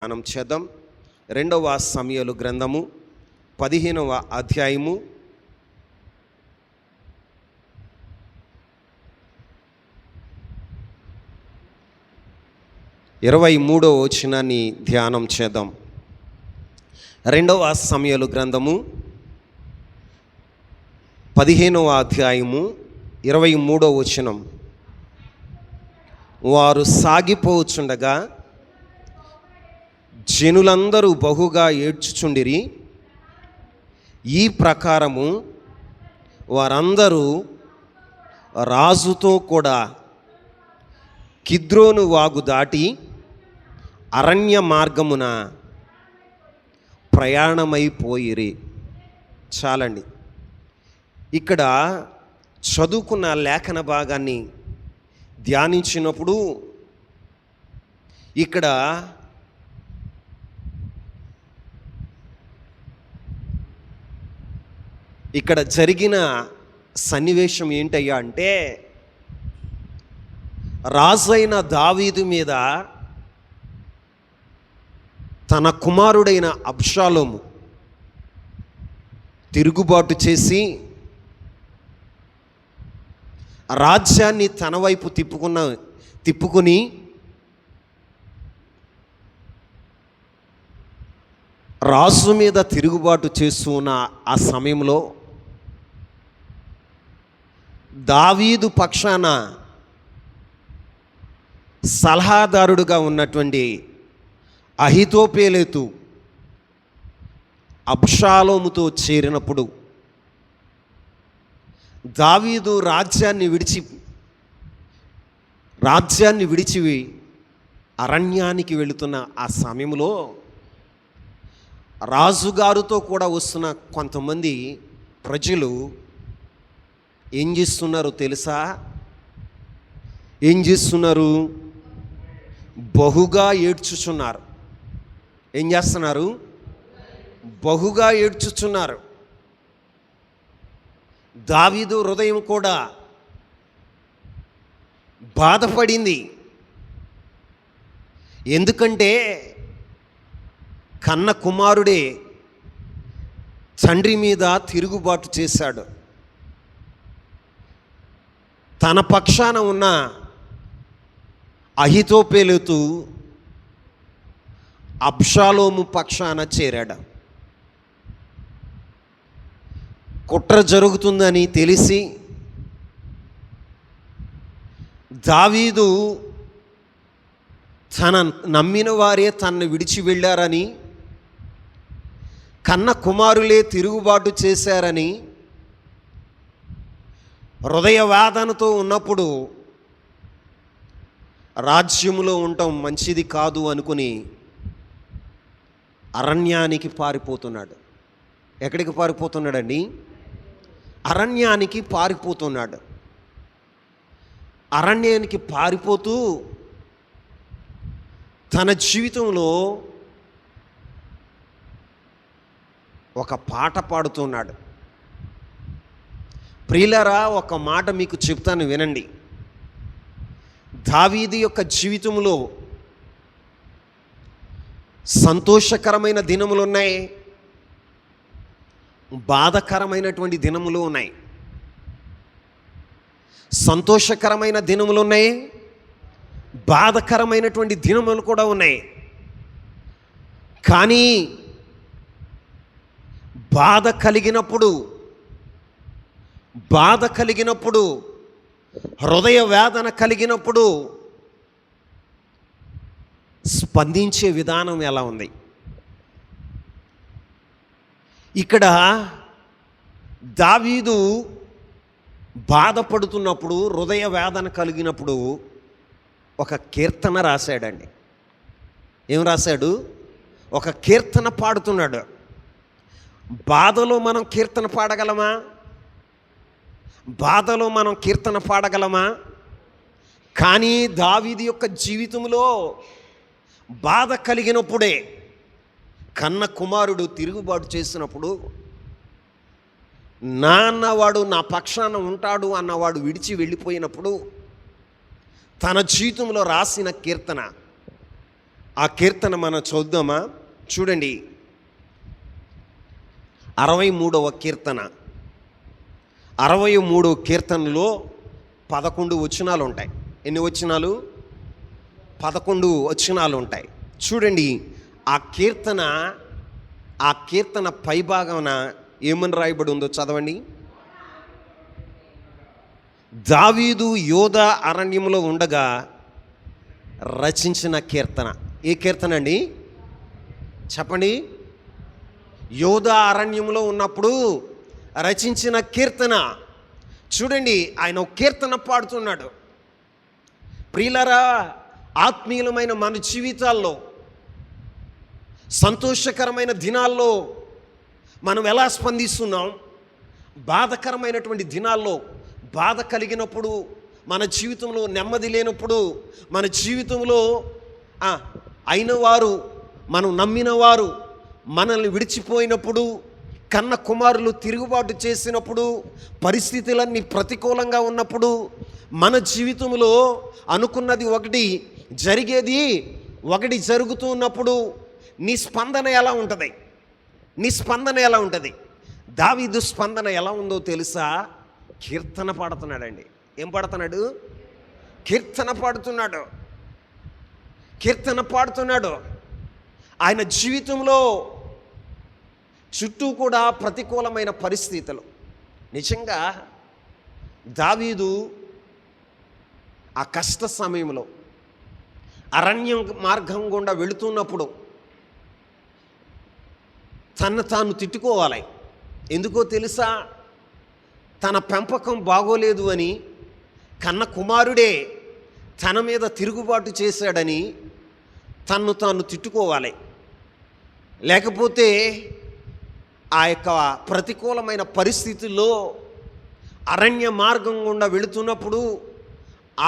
ధ్యానం చేద్దాం. 2వ సమూయేలు గ్రంథము 15వ అధ్యాయము 23వ వచనాన్ని ధ్యానం చేద్దాం. 2వ సమూయేలు గ్రంథము 15వ అధ్యాయము 23వ వచనం. వారు సాగిపోవచ్చుండగా జనులందరూ బహుగా ఏడ్చుచుండిరి. ఈ ప్రకారము వారందరూ రాజుతో కూడా కిద్రోను వాగు దాటి అరణ్య మార్గమున ప్రయాణమైపోయిరి. చాలండి. ఇక్కడ చదువుకున్న లేఖన భాగాన్ని ధ్యానించినప్పుడు ఇక్కడ జరిగిన సన్నివేశం ఏంటయ్యా అంటే, రాజైన దావీదు మీద తన కుమారుడైన అబ్షాలోము తిరుగుబాటు చేసి రాజ్యాన్ని తన వైపు తిప్పుకుని రాజు మీద తిరుగుబాటు చేస్తూ ఉన్న ఆ సమయంలో దావీదు పక్షాన సలహాదారుడుగా ఉన్నటువంటి అహీతోపెలు అబ్షాలోముతో చేరినప్పుడు దావీదు రాజ్యాన్ని విడిచి అరణ్యానికి వెళుతున్న ఆ సమయంలో రాజుగారితో కూడా వస్తున్న కొంతమంది ప్రజలు ఏం చేస్తున్నారో తెలుసా? బహుగా ఏడ్చుచున్నారు. ఏం చేస్తున్నారు? బహుగా ఏడ్చుచున్నారు. దావీదు హృదయం కూడా బాధపడింది. ఎందుకంటే కన్న కుమారుడే తండ్రి మీద తిరుగుబాటు చేశాడు. తన పక్షాన ఉన్న అహీతోపెలు అబ్షాలోము పక్షాన చేరాడు. కుట్ర జరుగుతుందని తెలిసి దావీదు తన నమ్మిన వారే తనను విడిచి వెళ్ళారని, కన్న కుమారులే తిరుగుబాటు చేశారని హృదయ వేదనతో ఉన్నప్పుడు రాజ్యములో ఉండటం మంచిది కాదు అనుకుని అరణ్యానికి పారిపోతున్నాడు. ఎక్కడికి పారిపోతున్నాడండి? అరణ్యానికి పారిపోతున్నాడు. అరణ్యానికి పారిపోతూ తన జీవితంలో ఒక పాట పాడుతున్నాడు. ప్రియులారా, ఒక మాట మీకు చెప్తాను, వినండి. దావీదు యొక్క జీవితంలో సంతోషకరమైన దినములు ఉన్నాయి, బాధకరమైనటువంటి దినములు ఉన్నాయి. సంతోషకరమైన దినములు ఉన్నాయి, బాధకరమైనటువంటి దినములు కూడా ఉన్నాయి. కానీ బాధ కలిగినప్పుడు హృదయ వేదన కలిగినప్పుడు స్పందించే విధానం ఎలా ఉంది? ఇక్కడ దావీదు బాధపడుతున్నప్పుడు, హృదయ వేదన కలిగినప్పుడు ఒక కీర్తన రాశాడండి. ఏం రాశాడు? ఒక కీర్తన పాడుతున్నాడు. బాధలో మనం కీర్తన పాడగలమా? కానీ దావీదు యొక్క జీవితంలో బాధ కలిగినప్పుడే, కన్న కుమారుడు తిరుగుబాటు చేసినప్పుడు, అన్నవాడు నా పక్షాన ఉంటాడు అన్నవాడు విడిచి వెళ్ళిపోయినప్పుడు తన జీవితంలో రాసిన కీర్తన ఆ కీర్తన మనం చూద్దామా? చూడండి, 63వ కీర్తన. 63వ కీర్తనలో 11 వచనాలు ఉంటాయి. ఎన్ని వచనాలు? 11 వచనాలు ఉంటాయి. చూడండి, ఆ కీర్తన పైభాగాన ఏమని రాయబడి ఉందో చదవండి. దావీదు యోధా అరణ్యంలో ఉండగా రచించిన కీర్తన. ఏ కీర్తన అండి? చెప్పండి. యోధా అరణ్యంలో ఉన్నప్పుడు రచించిన కీర్తన. చూడండి, ఆయన ఒక కీర్తన పాడుతున్నాడు. ప్రియులారా, ఆత్మీయులమైన మన జీవితాల్లో సంతోషకరమైన దినాల్లో మనం ఎలా స్పందిస్తున్నాం? బాధకరమైనటువంటి దినాల్లో బాధ కలిగినప్పుడు, మన జీవితంలో నెమ్మది లేనప్పుడు, మన జీవితంలో అయిన వారు, మనం నమ్మిన వారు మనల్ని విడిచిపోయినప్పుడు, కన్న కుమారులు తిరుగుబాటు చేసినప్పుడు, పరిస్థితులన్నీ ప్రతికూలంగా ఉన్నప్పుడు, మన జీవితంలో అనుకున్నది ఒకటి, జరిగేది ఒకటి జరుగుతూ ఉన్నప్పుడు నీ స్పందన ఎలా ఉంటుంది? దావీదు స్పందన ఎలా ఉందో తెలుసా? కీర్తన పాడుతున్నాడండి. ఏం పాడుతున్నాడు? కీర్తన పాడుతున్నాడు. ఆయన జీవితంలో చుట్టూ కూడా ప్రతికూలమైన పరిస్థితులు. నిజంగా దావీదు ఆ కష్ట సమయంలో అరణ్య మార్గం గుండా వెళుతున్నప్పుడు తను తాను తిట్టుకోవాలి. ఎందుకో తెలుసా? తన పెంపకం బాగోలేదు అని, కన్న కుమారుడే తన మీద తిరుగుబాటు చేశాడని తన్ను తాను తిట్టుకోవాలి. లేకపోతే ఆ యొక్క ప్రతికూలమైన పరిస్థితుల్లో అరణ్య మార్గం గుండా వెళుతున్నప్పుడు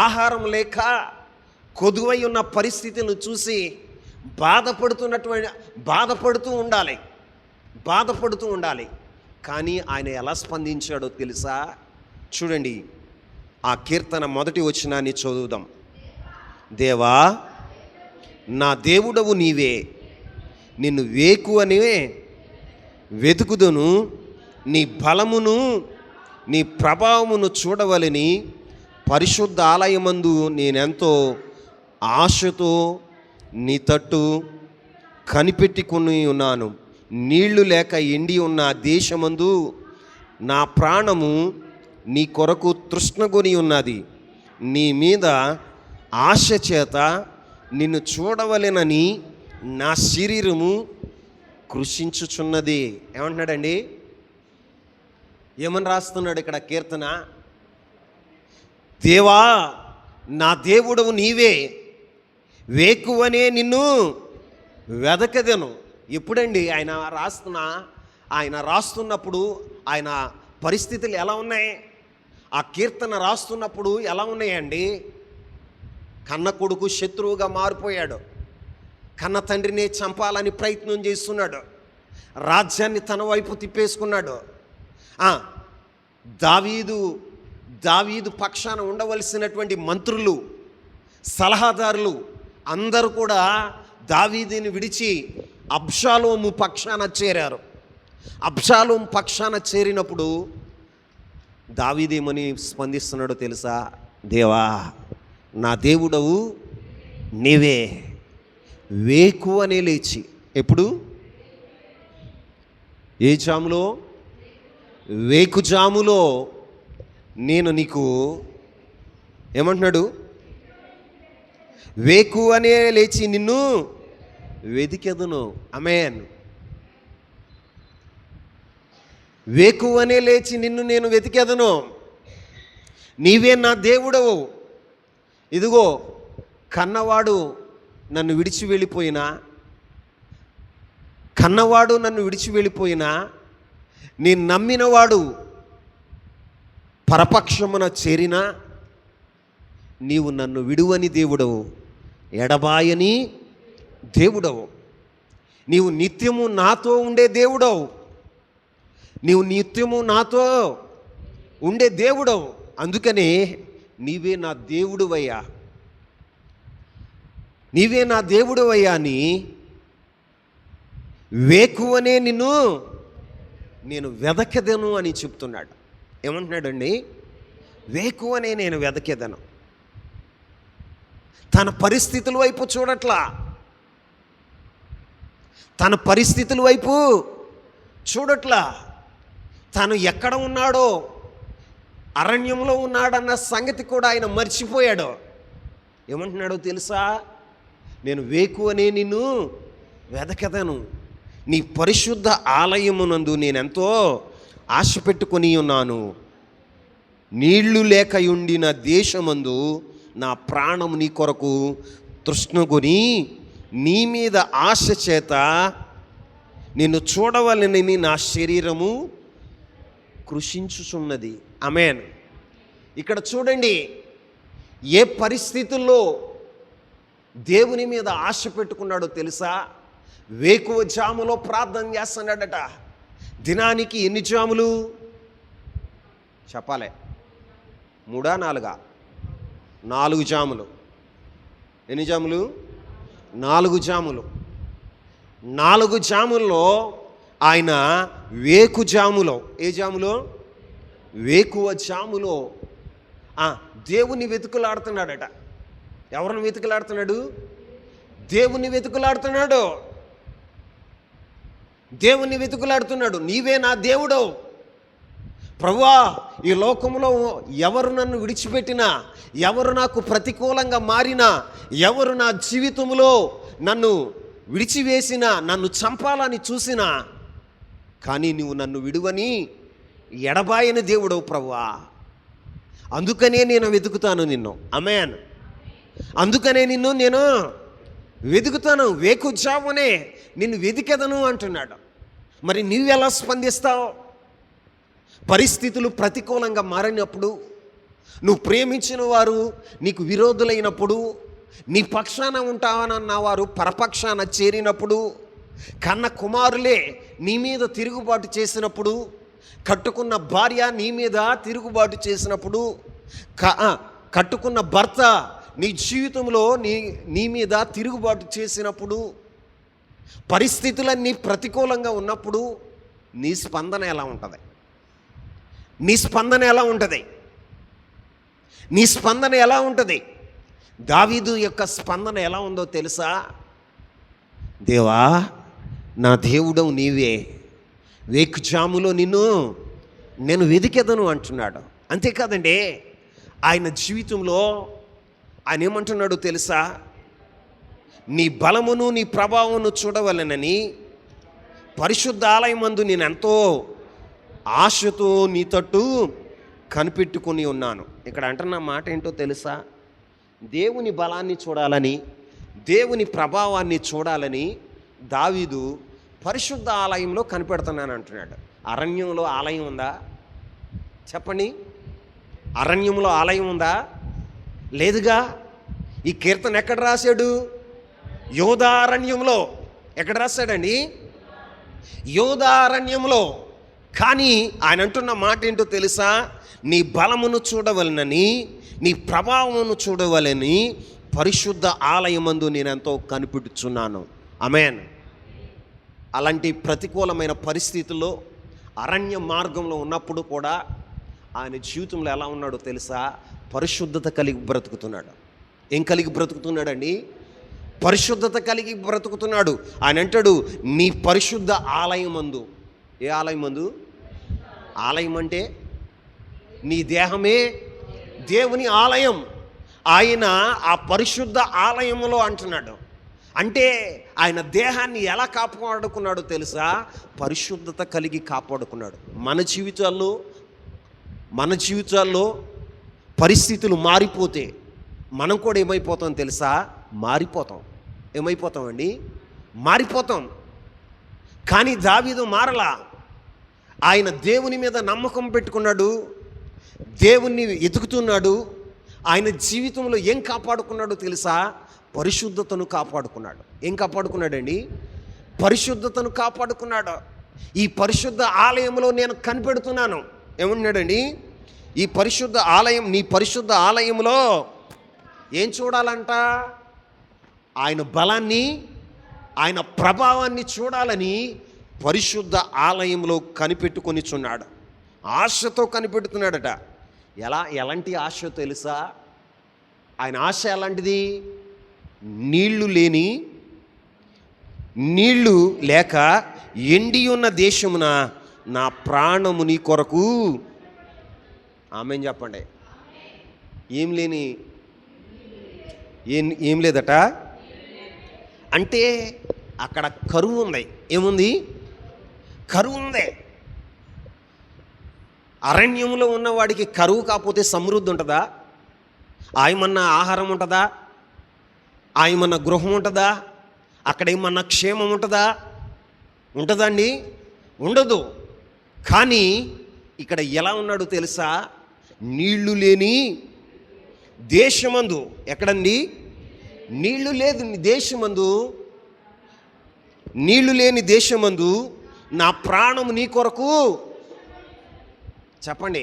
ఆహారం లేక కొదువై ఉన్న పరిస్థితులను చూసి బాధపడుతూ ఉండాలి. కానీ ఆయన ఎలా స్పందించాడో తెలుసా? చూడండి, ఆ కీర్తన మొదటి వచనాన్ని చదువుదాం. దేవా, నా దేవుడవు నీవే, నిన్ను వేకువనే వెతుకుదును, నీ బలమును నీ ప్రభావమును చూడవలని పరిశుద్ధ ఆలయమందు నేనెంతో ఆశతో నీ తట్టు కనిపెట్టుకుని ఉన్నాను. నీళ్లు లేక ఎండి ఉన్న దేశమందు నా ప్రాణము నీ కొరకు తృష్ణగొని ఉన్నది. నీ మీద ఆశ చేత నిన్ను చూడవలెనని నా శరీరము కృషించుచున్నది. ఏమంటున్నాడండి? ఏమని రాస్తున్నాడు ఇక్కడ కీర్తన? దేవా, నా దేవుడవు నీవే, వేకువనే నిన్ను వెదకదెను. ఎప్పుడండి ఆయన రాస్తున్నప్పుడు ఆయన పరిస్థితులు ఎలా ఉన్నాయి? ఆ కీర్తన రాస్తున్నప్పుడు ఎలా ఉన్నాయండి? కన్న కొడుకు శత్రువుగా మారిపోయాడు. కన్న తండ్రిని చంపాలని ప్రయత్నం చేస్తున్నాడు. రాజ్యాన్ని తన వైపు తిప్పేసుకున్నాడు. దావీదు పక్షాన ఉండవలసినటువంటి మంత్రులు, సలహాదారులు అందరూ కూడా దావీదుని విడిచి అబ్షాలోము పక్షాన చేరారు. అబ్షాలోము పక్షాన చేరినప్పుడు దావీదేమని స్పందిస్తున్నాడో తెలుసా? దేవా, నా దేవుడవు నీవే, వేకువనే లేచి. ఎప్పుడు? ఏ జాములో? వేకుజాములో నేను నీకు ఏమంటున్నాడు? వేకువనే లేచి నిన్ను వెదికెదను. ఆమేన్. వేకువనే లేచి నిన్ను నేను వెతికెదను. నీవే నా దేవుడవు. ఇదిగో, కన్నవాడు నన్ను విడిచి వెళ్ళిపోయినా, నేను నమ్మినవాడు పరపక్షమున చేరినా, నీవు నన్ను విడువని దేవుడవు, ఎడబాయని దేవుడవు. నీవు నిత్యము నాతో ఉండే దేవుడవు. అందుకనే నీవే నా దేవుడువయ్యా. నీవే నా దేవుడు అయ్యా అని వేకువనే నేను వెదకెదను అని చెప్తున్నాడు. ఏమంటున్నాడండి? వేకువనే నేను వెదకెదను. తన పరిస్థితుల వైపు చూడట్లా, తన పరిస్థితుల వైపు చూడట్లా. తను ఎక్కడ ఉన్నాడో, అరణ్యంలో ఉన్నాడన్న సంగతి కూడా ఆయన మర్చిపోయాడు. ఏమంటున్నాడో తెలుసా? నేను వేకువనే నిన్ను వెదకెదను, నీ పరిశుద్ధ ఆలయమునందు నేనెంతో ఆశ పెట్టుకొని ఉన్నాను. నీళ్లు లేకయుండిన దేశమందు నా ప్రాణము నీ కొరకు తృష్ణగొని నీ మీద ఆశ చేత నిన్ను చూడవలనని నా శరీరము కృషించుచున్నది. ఆమేన్. ఇక్కడ చూడండి, ఏ పరిస్థితుల్లో దేవుని మీద ఆశ పెట్టుకున్నాడో తెలుసా? వేకువ జాములో ప్రార్థన చేస్తున్నాడట. దినానికి ఎన్ని జాములు చెప్పాలి? 3 4 4 జాములు. ఎన్ని జాములు? 4 జాములు. 4 జాముల్లో ఆయన వేకు జాములో, ఏ జాములో? వేకువ జాములో దేవుని వెతుకులాడుతున్నాడట. ఎవరిని వెతుకులాడుతున్నాడు? దేవుని వెతుకులాడుతున్నాడు. దేవుని వెతుకులాడుతున్నాడు. నీవే నా దేవుడు ప్రభువా, ఈ లోకంలో ఎవరు నన్ను విడిచిపెట్టినా, ఎవరు నాకు ప్రతికూలంగా మారినా, ఎవరు నా జీవితంలో నన్ను విడిచివేసినా, నన్ను చంపాలని చూసినా, కానీ నువ్వు నన్ను విడువని ఎడబాయని దేవుడవు ప్రభువా. అందుకనే నేను వెతుకుతాను నిన్ను. ఆమేన్. అందుకనే నేను వెతుకుతాను, వేకుజామునే నిన్ను వెతికెదను అంటున్నాడు. మరి నువ్వెలా స్పందిస్తావు? పరిస్థితులు ప్రతికూలంగా మారినప్పుడు, నువ్వు ప్రేమించిన వారు నీకు విరోధులైనప్పుడు, నీ పక్షాన ఉంటావనన్న వారు పరపక్షాన చేరినప్పుడు, కన్న కుమారులే నీ మీద తిరుగుబాటు చేసినప్పుడు, కట్టుకున్న భార్య నీ మీద తిరుగుబాటు చేసినప్పుడు, కట్టుకున్న భర్త నీ జీవితంలో నీ మీద తిరుగుబాటు చేసినప్పుడు, పరిస్థితులన్నీ ప్రతికూలంగా ఉన్నప్పుడు నీ స్పందన ఎలా ఉంటుంది? నీ స్పందన ఎలా ఉంటుంది? నీ స్పందన ఎలా ఉంటుంది? దావీదు యొక్క స్పందన ఎలా ఉందో తెలుసా? దేవా, నా దేవుడవు నీవే, వేకుజాములో నేను వెతికెదను అంటున్నాడు. అంతేకాదండి, ఆయన జీవితంలో ఆయన ఏమంటున్నాడు తెలుసా? నీ బలమును నీ ప్రభావమును చూడవలెనని పరిశుద్ధ ఆలయమందు నేను ఎంతో ఆశతో నీ తట్టు కనిపెట్టుకుని ఉన్నాను. ఇక్కడ అంటున్న మాట ఏంటో తెలుసా? దేవుని బలాన్ని చూడాలని, దేవుని ప్రభావాన్ని చూడాలని దావీదు పరిశుద్ధ ఆలయంలో కనిపెడుతున్నాను అంటున్నాడు. అరణ్యంలో ఆలయం ఉందా చెప్పండి? అరణ్యంలో ఆలయం ఉందా? లేదుగా. ఈ కీర్తన ఎక్కడ రాశాడు? యోధారణ్యంలో. ఎక్కడ రాశాడండి? యోధారణ్యంలో. కానీ ఆయన అంటున్న మాట ఏంటో తెలుసా? నీ బలమును చూడవలనని, నీ ప్రభావమును చూడవలని పరిశుద్ధ ఆలయమందు నేనెంతో కనిపెట్టుచున్నాను. ఆమేన్. అలాంటి ప్రతికూలమైన పరిస్థితుల్లో అరణ్య మార్గంలో ఉన్నప్పుడు కూడా ఆయన జీవితంలో ఎలా ఉన్నాడో తెలుసా? పరిశుద్ధత కలిగి బ్రతుకుతున్నాడు. ఏం కలిగి బ్రతుకుతున్నాడండి? పరిశుద్ధత కలిగి బ్రతుకుతున్నాడు. ఆయన అంటాడు, నీ పరిశుద్ధ ఆలయమందు. ఏ ఆలయమందు? ఆలయం అంటే నీ దేహమే దేవుని ఆలయం. ఆయన ఆ పరిశుద్ధ ఆలయంలో అంటున్నాడు. అంటే ఆయన దేహాన్ని ఎలా కాపాడుకున్నాడో తెలుసా? పరిశుద్ధత కలిగి కాపాడుకున్నాడు. మన జీవితాల్లో పరిస్థితులు మారిపోతే మనం కూడా ఏమైపోతాం తెలుసా? మారిపోతాం. ఏమైపోతామండి? మారిపోతాం. కానీ దావీదు మారలా. ఆయన దేవుని మీద నమ్మకం పెట్టుకున్నాడు, దేవుణ్ణి ఎతుకుతున్నాడు. ఆయన జీవితంలో ఏం కాపాడుకున్నాడో తెలుసా? పరిశుద్ధతను కాపాడుకున్నాడు. ఏం కాపాడుకున్నాడండి? పరిశుద్ధతను కాపాడుకున్నాడు. ఈ పరిశుద్ధ ఆలయంలో నేను కనిపెడుతున్నాను. ఏమన్నాడండి? ఈ పరిశుద్ధ ఆలయం, నీ పరిశుద్ధ ఆలయంలో ఏం చూడాలంట? ఆయన బలాన్ని, ఆయన ప్రభావాన్ని చూడాలని పరిశుద్ధ ఆలయంలో కనిపెట్టుకొనిచున్నాడు. ఆశతో కనిపెడుతున్నాడట. ఎలాంటి ఆశ తెలుసా? ఆయన ఆశ ఎలాంటిది? నీళ్లు లేక ఎండి ఉన్న దేశమున నా ప్రాణము నీ కొరకు. ఆమేన్ చెప్పండి. ఏం లేదట. అంటే అక్కడ కరువు ఉంది. ఏముంది? కరువు ఉంది. అరణ్యంలో ఉన్నవాడికి కరువు కాకపోతే సమృద్ధి ఉంటుందా? ఆయమన్నా ఆహారం ఉంటుందా? ఆయమన్నా గృహం ఉంటుందా? అక్కడ ఏమన్నా క్షేమం ఉంటుందా? ఉంటుందండి? ఉండదు. కానీ ఇక్కడ ఎలా ఉన్నాడో తెలుసా? నీళ్లు లేని దేశమందు. ఎక్కడండి? నీళ్లు లేని దేశమందు నా ప్రాణము నీ కొరకు. చెప్పండి,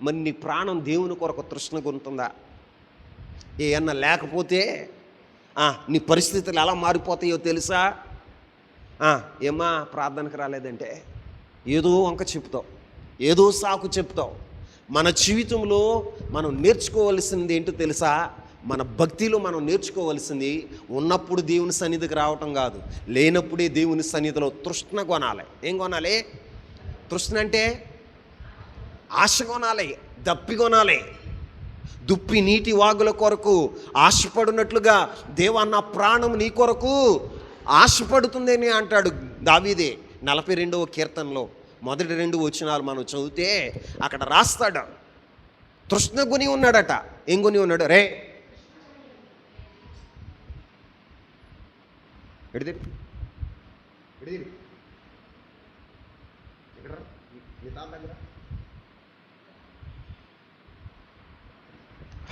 మరి నీ ప్రాణం దేవుని కొరకు తృష్ణ కొనుతుందా? ఏమన్నా లేకపోతే నీ పరిస్థితులు ఎలా మారిపోతాయో తెలుసా? ఏమా ప్రార్థనకు రాలేదంటే ఏదో వంక చెప్తావు, ఏదో సాకు చెప్తావు. మన జీవితంలో మనం నేర్చుకోవలసింది ఏంటో తెలుసా? మన భక్తిలో మనం నేర్చుకోవలసింది ఉన్నప్పుడు దేవుని సన్నిధికి రావటం కాదు, లేనప్పుడే దేవుని సన్నిధిలో తృష్ణ కొనాలి. ఏం కొనాలి? తృష్ణ అంటే ఆశ కొనాలి, దప్పి కొనాలి. దుప్పి నీటి వాగుల కొరకు ఆశపడినట్లుగా దేవా నా ప్రాణం నీ కొరకు ఆశపడుతుందని అంటాడు దావీదే 42వ కీర్తనలో మొదటి 2 వచనాలు మనం చదివితే అక్కడ రాస్తాడు. తృష్ణ కొని ఉన్నాడట. ఏం కొని ఉన్నాడు? రే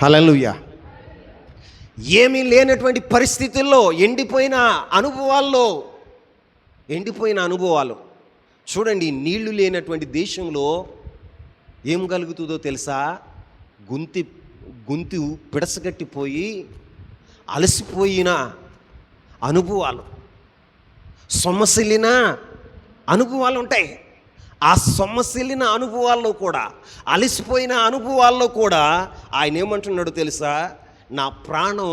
హల్లెలూయా. ఏమీ లేనటువంటి పరిస్థితుల్లో, ఎండిపోయిన అనుభవాలు చూడండి. నీళ్లు లేనటువంటి దేశంలో ఏం కలుగుతుందో తెలుసా? గొంతు పిడసగట్టిపోయి అలసిపోయిన అనుభవాలు, సొమ్మసిల్లిన అనుభవాలు ఉంటాయి. ఆ సొమ్మసిల్లిన అనుభవాల్లో కూడా, అలసిపోయిన అనుభవాల్లో కూడా ఆయన ఏమంటున్నాడు తెలుసా? నా ప్రాణం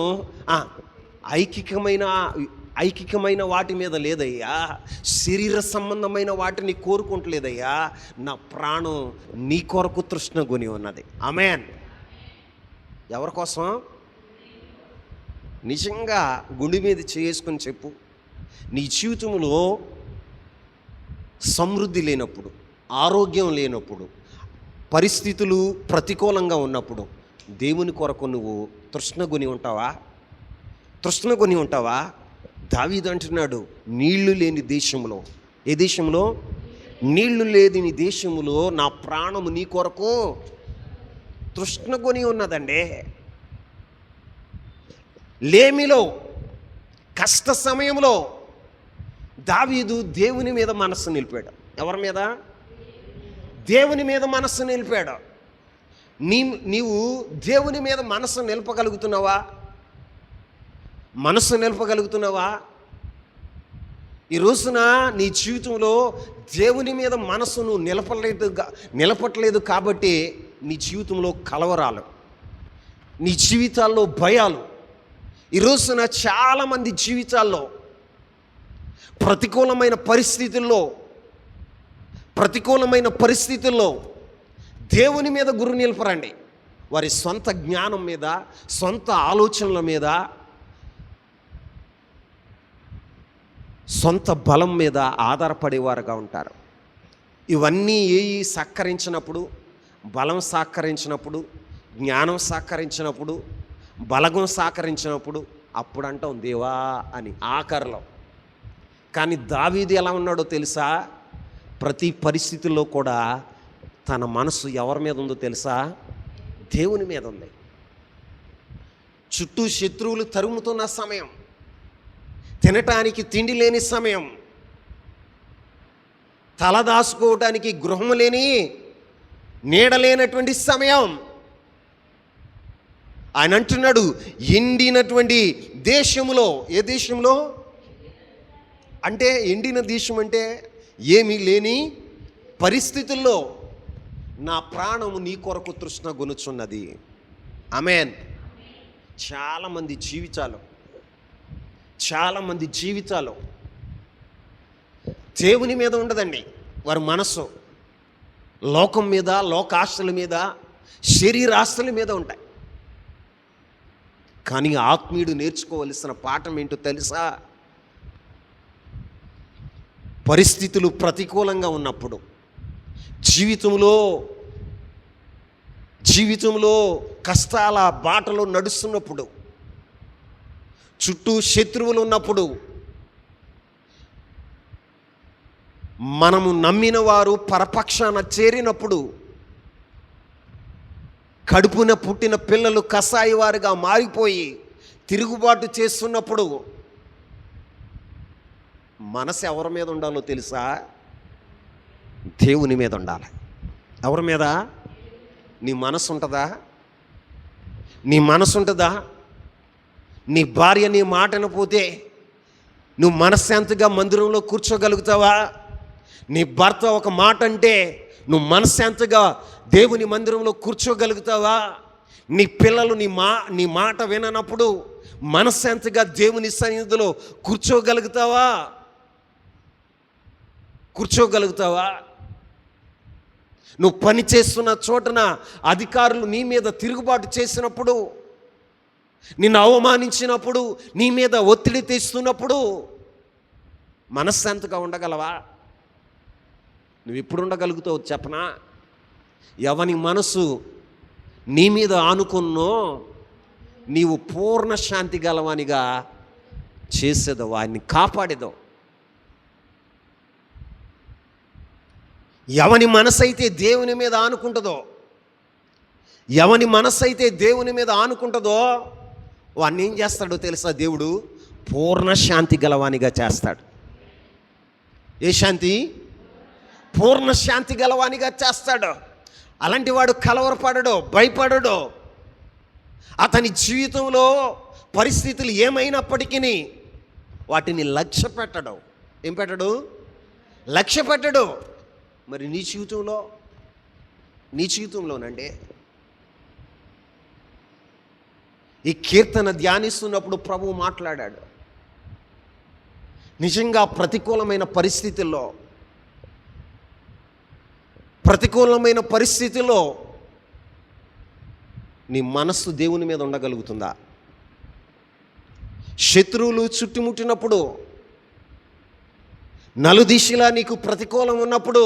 ఐకికమైన వాటి మీద లేదయ్యా, శరీర సంబంధమైన వాటిని కోరుకుంటలేదయ్యా. నా ప్రాణం నీ కొరకు తృష్ణ కొని ఉన్నది. ఆమేన్. ఎవరి కోసం? నిజంగా గుండె మీద చేసుకొని చెప్పు. నీ జీవితంలో సమృద్ధి లేనప్పుడు, ఆరోగ్యం లేనప్పుడు, పరిస్థితులు ప్రతికూలంగా ఉన్నప్పుడు దేవుని కొరకు నువ్వు తృష్ణ కొని ఉంటావా? దావీదు అంటున్నాడు, నీళ్లు లేని దేశంలో. ఏ దేశంలో? నీళ్లు లేని దేశంలో నా ప్రాణము నీ కొరకు తృష్ణ కొని ఉన్నదండి. లేమిలో, కష్ట సమయంలో దావీదు దేవుని మీద మనస్సు నిలిపాడు. ఎవరి మీద? దేవుని మీద మనస్సు నిలిపాడు. నీవు దేవుని మీద మనస్సు నిలపగలుగుతున్నావా? ఈ రోజున నీ జీవితంలో దేవుని మీద మనస్సును నిలపట్లేదు కాబట్టి నీ జీవితంలో కలవరాలు, నీ జీవితాల్లో భయాలు. ఈ రోజున చాలామంది జీవితాల్లో ప్రతికూలమైన పరిస్థితుల్లో దేవుని మీద గురి నిలపరండి. వారి సొంత జ్ఞానం మీద, సొంత ఆలోచనల మీద, సొంత బలం మీద ఆధారపడేవారుగా ఉంటారు. ఇవన్నీ సహకరించినప్పుడు, బలం సహకరించినప్పుడు, జ్ఞానం సహకరించినప్పుడు, బలగం సహకరించినప్పుడు అప్పుడు అంటాం దేవా అని ఆఖరిలో. కానీ దావీదు ఎలా ఉన్నాడో తెలుసా? ప్రతి పరిస్థితుల్లో కూడా తన మనసు ఎవరి మీద ఉందో తెలుసా? దేవుని మీద ఉంది. చుట్టూ శత్రువులు తరుముతున్న సమయం, తినటానికి తిండి లేని సమయం, తలదాసుకోవటానికి గృహం లేని, నీడలేనటువంటి సమయం, ఆయన అంటున్నాడు, ఎండినటువంటి దేశంలో. ఏ దేశంలో అంటే? ఎండిన దేశం అంటే ఏమీ లేని పరిస్థితుల్లో నా ప్రాణము నీ కొరకు తృష్ణ గొనుచున్నది. ఆమేన్. చాలామంది జీవితాలు దేవుని మీద ఉండదండి. వారి మనస్సు లోకం మీద, లోకాస్తుల మీద, శరీరాస్తుల మీద ఉంటాయి. కానీ ఆత్మీయుడు నేర్చుకోవలసిన పాఠం ఏంటో తెలుసా? పరిస్థితులు ప్రతికూలంగా ఉన్నప్పుడు, జీవితంలో కష్టాల బాటలో నడుస్తున్నప్పుడు, చుట్టూ శత్రువులు ఉన్నప్పుడు, మనము నమ్మిన వారు పరపక్షాన చేరినప్పుడు, కడుపున పుట్టిన పిల్లలు కసాయి వారుగా మారిపోయి తిరుగుబాటు చేస్తున్నప్పుడు మనసు ఎవరి మీద ఉండాలో తెలుసా? దేవుని మీద ఉండాలి. ఎవరి మీద? నీ మనసు ఉంటుందా? నీ భార్య నీ మాటను పోతే నువ్వు మనశ్శాంతిగా మందిరంలో కూర్చోగలుగుతావా? నీ భర్త ఒక మాట అంటే నువ్వు మనశ్శాంతిగా దేవుని మందిరంలో కూర్చోగలుగుతావా? నీ పిల్లలు నీ మాట విననప్పుడు మనశ్శాంతిగా దేవుని సన్నిధిలో కూర్చోగలుగుతావా? నువ్వు పని చేస్తున్న చోటన అధికారులు నీ మీద తిరుగుబాటు చేసినప్పుడు, నిన్ను అవమానించినప్పుడు, నీ మీద ఒత్తిడి తెస్తున్నప్పుడు మనశ్శాంతిగా ఉండగలవా? నువ్వు ఎప్పుడు ఉండగలుగుతావు చెప్పనా? ఎవని మనసు నీ మీద ఆనుకున్నో నీవు పూర్ణ శాంతి గలవానిగా చేసేదో, వాడిని కాపాడేదో. ఎవని మనసైతే దేవుని మీద ఆనుకుంటుందో వాడిని ఏం చేస్తాడో తెలుసా? దేవుడు పూర్ణ శాంతి గలవానిగా చేస్తాడు. ఏ శాంతి? పూర్ణ శాంతి గలవానిగా చేస్తాడు. అలాంటి వాడు కలవరపడడు, భయపడడు. అతని జీవితంలో పరిస్థితులు ఏమైనప్పటికీ వాటిని లక్ష్య పెట్టడు. ఏం పెట్టడు? లక్ష్య పెట్టడు. మరి నీ జీవితంలోనండి ఈ కీర్తన ధ్యానిస్తున్నప్పుడు ప్రభువు మాట్లాడాడు. నిజంగా ప్రతికూలమైన పరిస్థితుల్లో నీ మనస్సు దేవుని మీద ఉండగలుగుతుందా? శత్రువులు చుట్టుముట్టినప్పుడు, నలుదిశలా నీకు ప్రతికూలం ఉన్నప్పుడు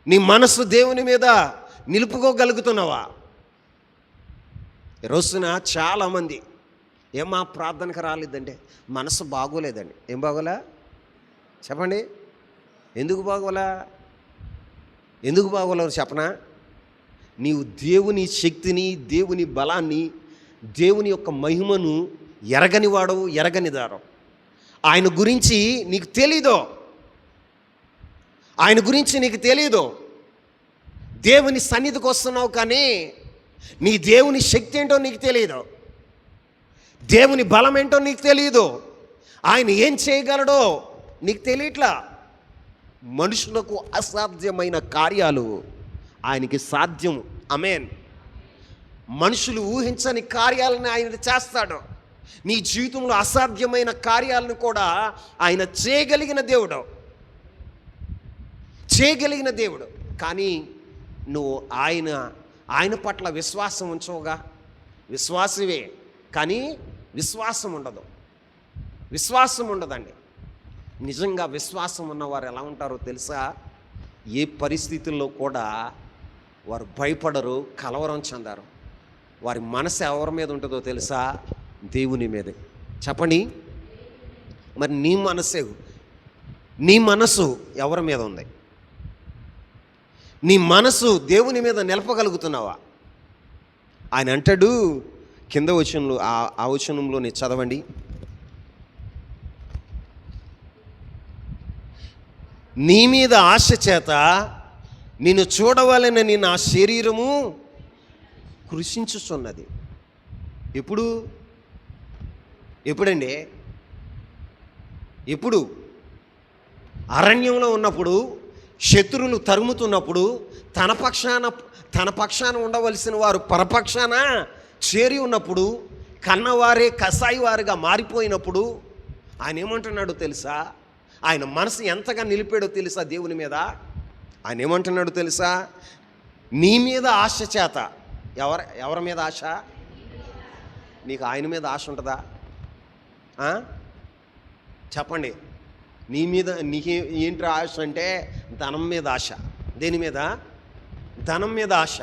నీ మనస్సు దేవుని మీద నిలుపుకోగలుగుతున్నావా? ఈరోజున చాలామంది ఏమా ప్రార్థనకు రాలేదంటే మనసు బాగోలేదండి. ఏం బాగోలా చెప్పండి? ఎందుకు బాగోలేరు చెప్పనా? నీవు దేవుని శక్తిని, దేవుని బలాన్ని, దేవుని యొక్క మహిమను ఎరగనిదారు. ఆయన గురించి నీకు తెలీదు. దేవుని సన్నిధికి వస్తున్నావు కానీ నీ దేవుని శక్తి ఏంటో నీకు తెలియదు. దేవుని బలం ఏంటో నీకు తెలియదు. ఆయన ఏం చేయగలడో నీకు తెలియట్లా. మనుషులకు అసాధ్యమైన కార్యాలు ఆయనకి సాధ్యం. ఆమేన్. మనుషులు ఊహించని కార్యాలను ఆయన చేస్తాడు. నీ జీవితంలో అసాధ్యమైన కార్యాలను కూడా ఆయన చేయగలిగిన దేవుడు. కానీ నువ్వు ఆయన పట్ల విశ్వాసం ఉంచవుగా. విశ్వాసమే కానీ విశ్వాసం ఉండదండి. నిజంగా విశ్వాసం ఉన్నవారు ఎలా ఉంటారో తెలుసా? ఏ పరిస్థితుల్లో కూడా వారు భయపడరు, కలవరం చెందారు. వారి మనసు ఎవరి మీద ఉంటుందో తెలుసా? దేవుని మీదే. చెప్పండి, మరి నీ మనసు ఎవరి మీద ఉంది? నీ మనసు దేవుని మీద నిలపగలుగుతున్నావా? ఆయన అంటాడు కింద వచనంలో, ఆ వచనంలోనే చదవండి. నీ మీద ఆశ చేత నిన్ను చూడవాలని నా శరీరము కృషించుచున్నది. ఎప్పుడండి? ఎప్పుడు? అరణ్యంలో ఉన్నప్పుడు, శత్రువులు తరుముతున్నప్పుడు, తన పక్షాన ఉండవలసిన వారు పరపక్షాన చేరి ఉన్నప్పుడు, కన్నవారే కసాయి వారిగా మారిపోయినప్పుడు ఆయన ఏమంటున్నాడో తెలుసా? ఆయన మనసు ఎంతగా నిలిపాడో తెలుసా దేవుని మీద? ఆయన ఏమంటున్నాడో తెలుసా? నీ మీద ఆశ చేత. ఎవరి మీద ఆశ? నీకు ఆయన మీద ఆశ ఉంటుందా? చెప్పండి. నీకు ఏంటి ఆశ అంటే ధనం మీద ఆశ. దేని మీద? ధనం మీద ఆశ.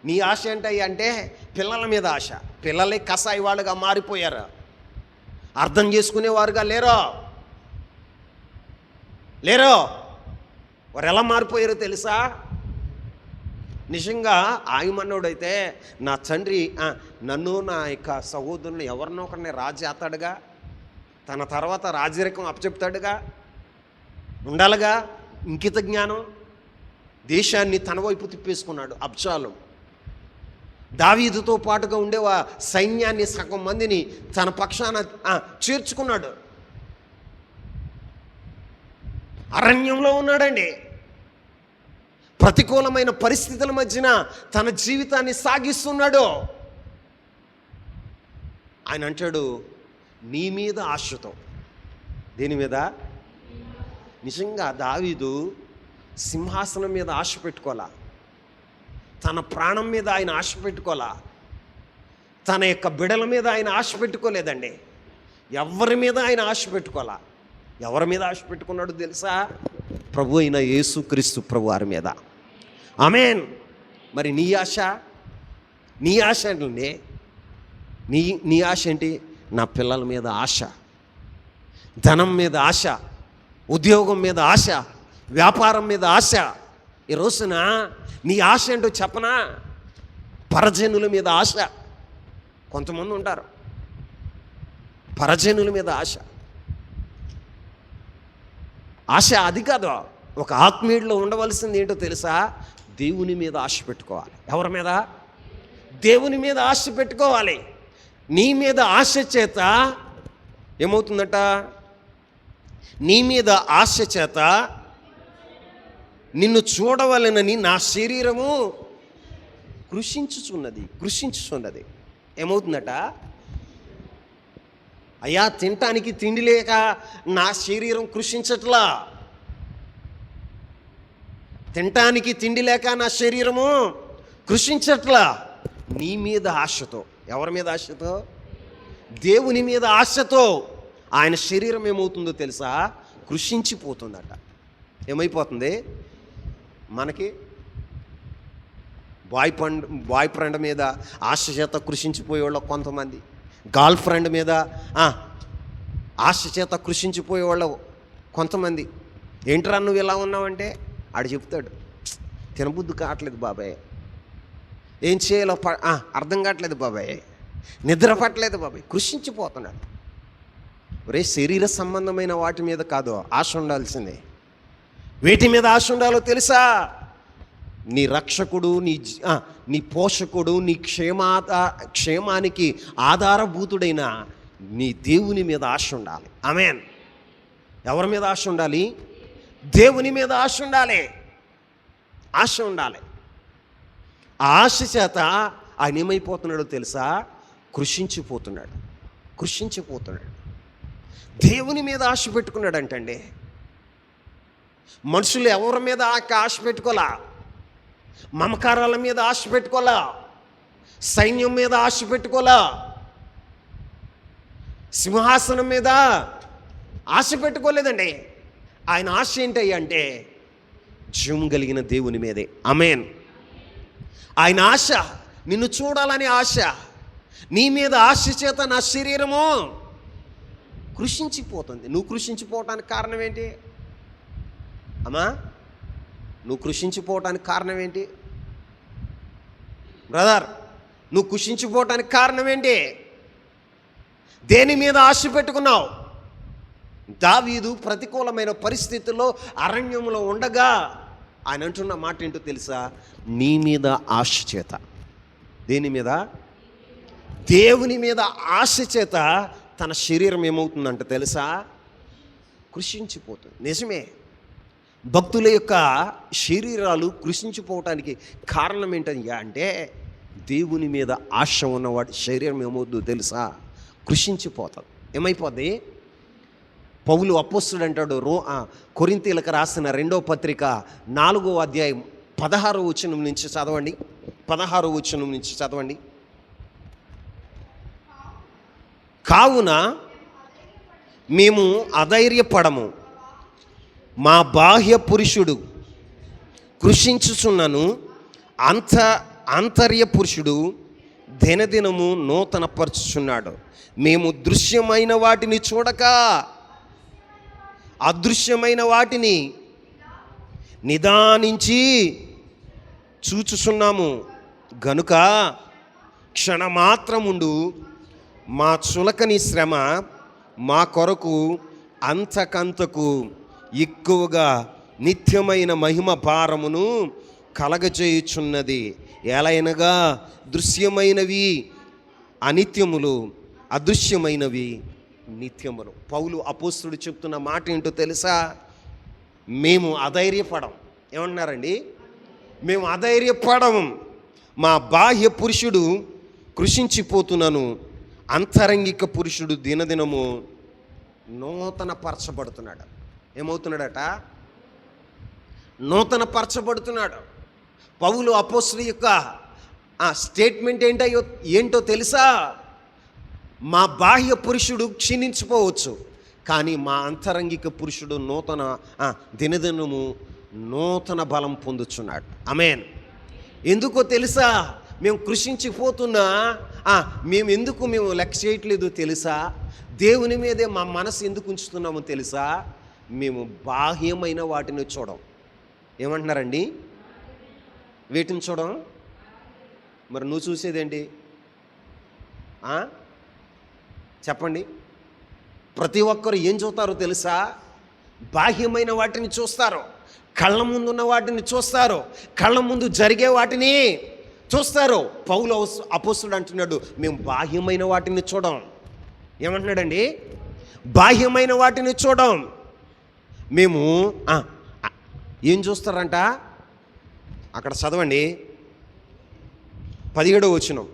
నీ ఆశ ఏంటి అంటే పిల్లల మీద ఆశ. పిల్లలే కసాయి వాళ్ళుగా మారిపోయారు. అర్థం చేసుకునేవారుగా లేరో వారు ఎలా మారిపోయారో తెలుసా? నిజంగా ఆయమన్నోడైతే నా తండ్రి నన్ను నా యొక్క సహోదరుని ఎవరినో ఒకరిని రాజు చేస్తాడుగా, తన తర్వాత రాజరికం అప్పచెప్తాడుగా, ఉండాలిగా ఇంకిత జ్ఞానం. దేశాన్ని తన వైపు తిప్పేసుకున్నాడు అబ్షాలోము. దావీదుతో పాటుగా ఉండే సైన్యాన్ని సగం మందిని తన పక్షాన చేర్చుకున్నాడు. అరణ్యంలో ఉన్నాడండి. ప్రతికూలమైన పరిస్థితుల మధ్యన తన జీవితాన్ని సాగిస్తున్నాడు. ఆయన అంటాడు, నీ మీద ఆశతో. దేని మీద? నిజంగా దావీదు సింహాసనం మీద ఆశ పెట్టుకోవాలా, తన ప్రాణం మీద ఆయన ఆశ పెట్టుకోవాలా, తన యొక్క బిడల మీద ఆయన ఆశ పెట్టుకోలేదండి. ఎవరి మీద ఆయన ఆశ పెట్టుకోవాలా? ఎవరి మీద ఆశ పెట్టుకున్నాడు తెలుసా? ప్రభు అయిన యేసుక్రీస్తు ప్రభు వారి మీద. ఆమేన్. మరి నీ ఆశ ఏంటండి? నీ ఆశ ఏంటి? నా పిల్లల మీద ఆశ, ధనం మీద ఆశ, ఉద్యోగం మీద ఆశ, వ్యాపారం మీద ఆశ. ఈ రోజున నీ ఆశ ఏంటో చెప్పనా? పరజనుల మీద ఆశ. కొంతమంది ఉంటారు పరజనుల మీద ఆశ. అది కాదు. ఒక ఆత్మీయుడిలో ఉండవలసింది ఏంటో తెలుసా? దేవుని మీద ఆశ పెట్టుకోవాలి. ఎవరి మీద? దేవుని మీద ఆశ పెట్టుకోవాలి. నీ మీద ఆశ చేత ఏమవుతుందట? నీ మీద ఆశ చేత నిన్ను చూడవలెనని నా శరీరము కృషించుచున్నది. ఏమవుతుందట? అయ్యా, తినటానికి తిండి లేక నా శరీరం కృషించట్లా. తినటానికి తిండి లేక నా శరీరము కృషించట్లా. నీ మీద ఆశతో. ఎవరి మీద ఆశతో? దేవుని మీద ఆశతో ఆయన శరీరం ఏమవుతుందో తెలుసా? కృషించిపోతుందట. ఏమైపోతుంది? మనకి బాయ్ ఫ్రెండ్ మీద ఆశ చేత కృషించిపోయేవాళ్ళు కొంతమంది, గర్ల్ ఫ్రెండ్ మీద ఆశ చేత కృషించిపోయేవాళ్ళు కొంతమంది. ఏంట్రా నువ్వు ఇలా ఉన్నావంటే ఆడు చెప్తాడు, తినబుద్ధి కావట్లేదు బాబాయ్, ఏం చేయాలో అర్థం కావట్లేదు బాబాయ్, నిద్ర పట్టలేదు బాబాయ్. కృషించిపోతున్నాడు. ఒరే, శరీర సంబంధమైన వాటి మీద కాదు ఆశ ఉండాల్సిందే. వేటి మీద ఆశ ఉండాలో తెలుసా? నీ రక్షకుడు, నీ పోషకుడు, నీ క్షేమానికి ఆధారభూతుడైన నీ దేవుని మీద ఆశ ఉండాలి. ఆమేన్. ఎవరి మీద ఆశ ఉండాలి? దేవుని మీద ఆశ ఉండాలి. ఆ ఆశ చేత ఆయన ఏమైపోతున్నాడో తెలుసా? కృషించిపోతున్నాడు. దేవుని మీద ఆశ పెట్టుకున్నాడంటండి. మనుషులు ఎవరి మీద ఆశ పెట్టుకోలా. మమకారాల మీద ఆశ పెట్టుకోలా, సైన్యం మీద ఆశ పెట్టుకోలా, సింహాసనం మీద ఆశ పెట్టుకోలేదండి. ఆయన ఆశ ఏంటి అంటే జీవం కలిగిన దేవుని మీదే. ఆమేన్. ఆయన ఆశ నిన్ను చూడాలని ఆశ. నీ మీద ఆశ చేత నా శరీరము కృషించిపోతుంది. నువ్వు కృషించిపోవటానికి కారణం ఏంటి అమ్మా? నువ్వు కృషించిపోవటానికి కారణం ఏంటి బ్రదర్? నువ్వు కృషించిపోవటానికి కారణం ఏంటి? దేని మీద ఆశ పెట్టుకున్నావు? దావీదు ప్రతికూలమైన పరిస్థితుల్లో అరణ్యంలో ఉండగా ఆయన అంటున్న మాట ఏంటో తెలుసా? నీ మీద ఆశ చేత. దేని మీద? దేవుని మీద ఆశ చేత తన శరీరం ఏమవుతుందంట తెలుసా? కృషించిపోతుంది. నిజమే, భక్తుల యొక్క శరీరాలు కృషించిపోవటానికి కారణం ఏంటయ్యా అంటే, దేవుని మీద ఆశ ఉన్నవాడి శరీరం ఏమవుతుందో తెలుసా? కృషించిపోతుంది. ఏమైపోద్ది? పౌలు అపోస్తుడు అంటాడు, కొరింథీయులకు రాసిన 2వ పత్రిక 4వ అధ్యాయం 16వ వచనం నుంచి చదవండి. 16వ వచనం నుంచి చదవండి. కావున మేము అధైర్యపడము, మా బాహ్య పురుషుడు కృషించుచున్నను, ఆంతర్య పురుషుడు దినదినము నూతన పరుచుచున్నాడు. మేము దృశ్యమైన వాటిని చూడక అదృశ్యమైన వాటిని నిదానించి చూచుచున్నాము గనుక క్షణమాత్రముండు మా చులకని శ్రమ మా కొరకు అంతకంతకు ఎక్కువగా నిత్యమైన మహిమ భారమును కలగజేయుచున్నది. ఎలయనగా దృశ్యమైనవి అనిత్యములు, అదృశ్యమైనవి నిత్యములు. పౌలు అపోస్తుడు చెప్తున్న మాట ఏంటో తెలుసా? మేము అధైర్యపడం. ఏమన్నారండి? మేము అధైర్యపడము, మా బాహ్య పురుషుడు కృషించిపోతున్నాను, అంతరంగిక పురుషుడు దినదినము నూతన పరచబడుతున్నాడు. ఏమవుతున్నాడట? నూతన పరచబడుతున్నాడు. పౌలు అపోస్తుల యొక్క స్టేట్మెంట్ ఏంటో తెలుసా? మా బాహ్య పురుషుడు క్షీణించిపోవచ్చు, కానీ మా అంతరంగిక పురుషుడు దినదినము నూతన బలం పొందుచున్నాడు. ఆమేన్. ఎందుకో తెలుసా? మేము కృషించిపోతున్నా మేము లెక్క చేయట్లేదు తెలుసా? దేవుని మీదే మా మనసు ఎందుకు ఉంచుతున్నామో తెలుసా? మేము బాహ్యమైన వాటిని చూడం. ఏమంటున్నారండి? వీటిని చూడం. మరి నువ్వు చూసేదేంటి? చెప్పండి. ప్రతి ఒక్కరు ఏం చూస్తారో తెలుసా? బాహ్యమైన వాటిని చూస్తారు, కళ్ళ ముందున్న వాటిని చూస్తారు, కళ్ళ ముందు జరిగే వాటిని చూస్తారు. పౌలు అపోస్తుడు అంటున్నాడు, మేము బాహ్యమైన వాటిని చూడం. ఏమంటున్నాడండి? బాహ్యమైన వాటిని చూడం. మేము ఏం చూస్తారంట? అక్కడ చదవండి, 17వ వచనం.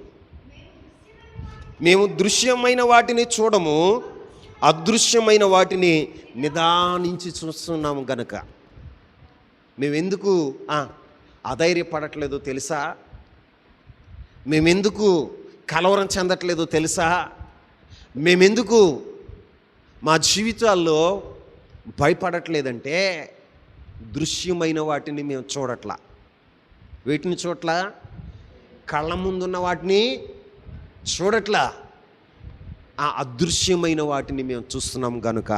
మేము దృశ్యమైన వాటిని చూడము, అదృశ్యమైన వాటిని నిదానించి చూస్తున్నాము గనుక. మేమెందుకు అధైర్యపడట్లేదో తెలుసా? మేమెందుకు కలవరం చెందట్లేదో తెలుసా? మేమెందుకు మా జీవితాల్లో భయపడట్లేదంటే, దృశ్యమైన వాటిని మేము చూడట్లా. వీటిని చూడట్లా, కళ్ళ ముందున్న వాటిని చూడట్లా, ఆ అదృశ్యమైన వాటిని మేము చూస్తున్నాం గనుక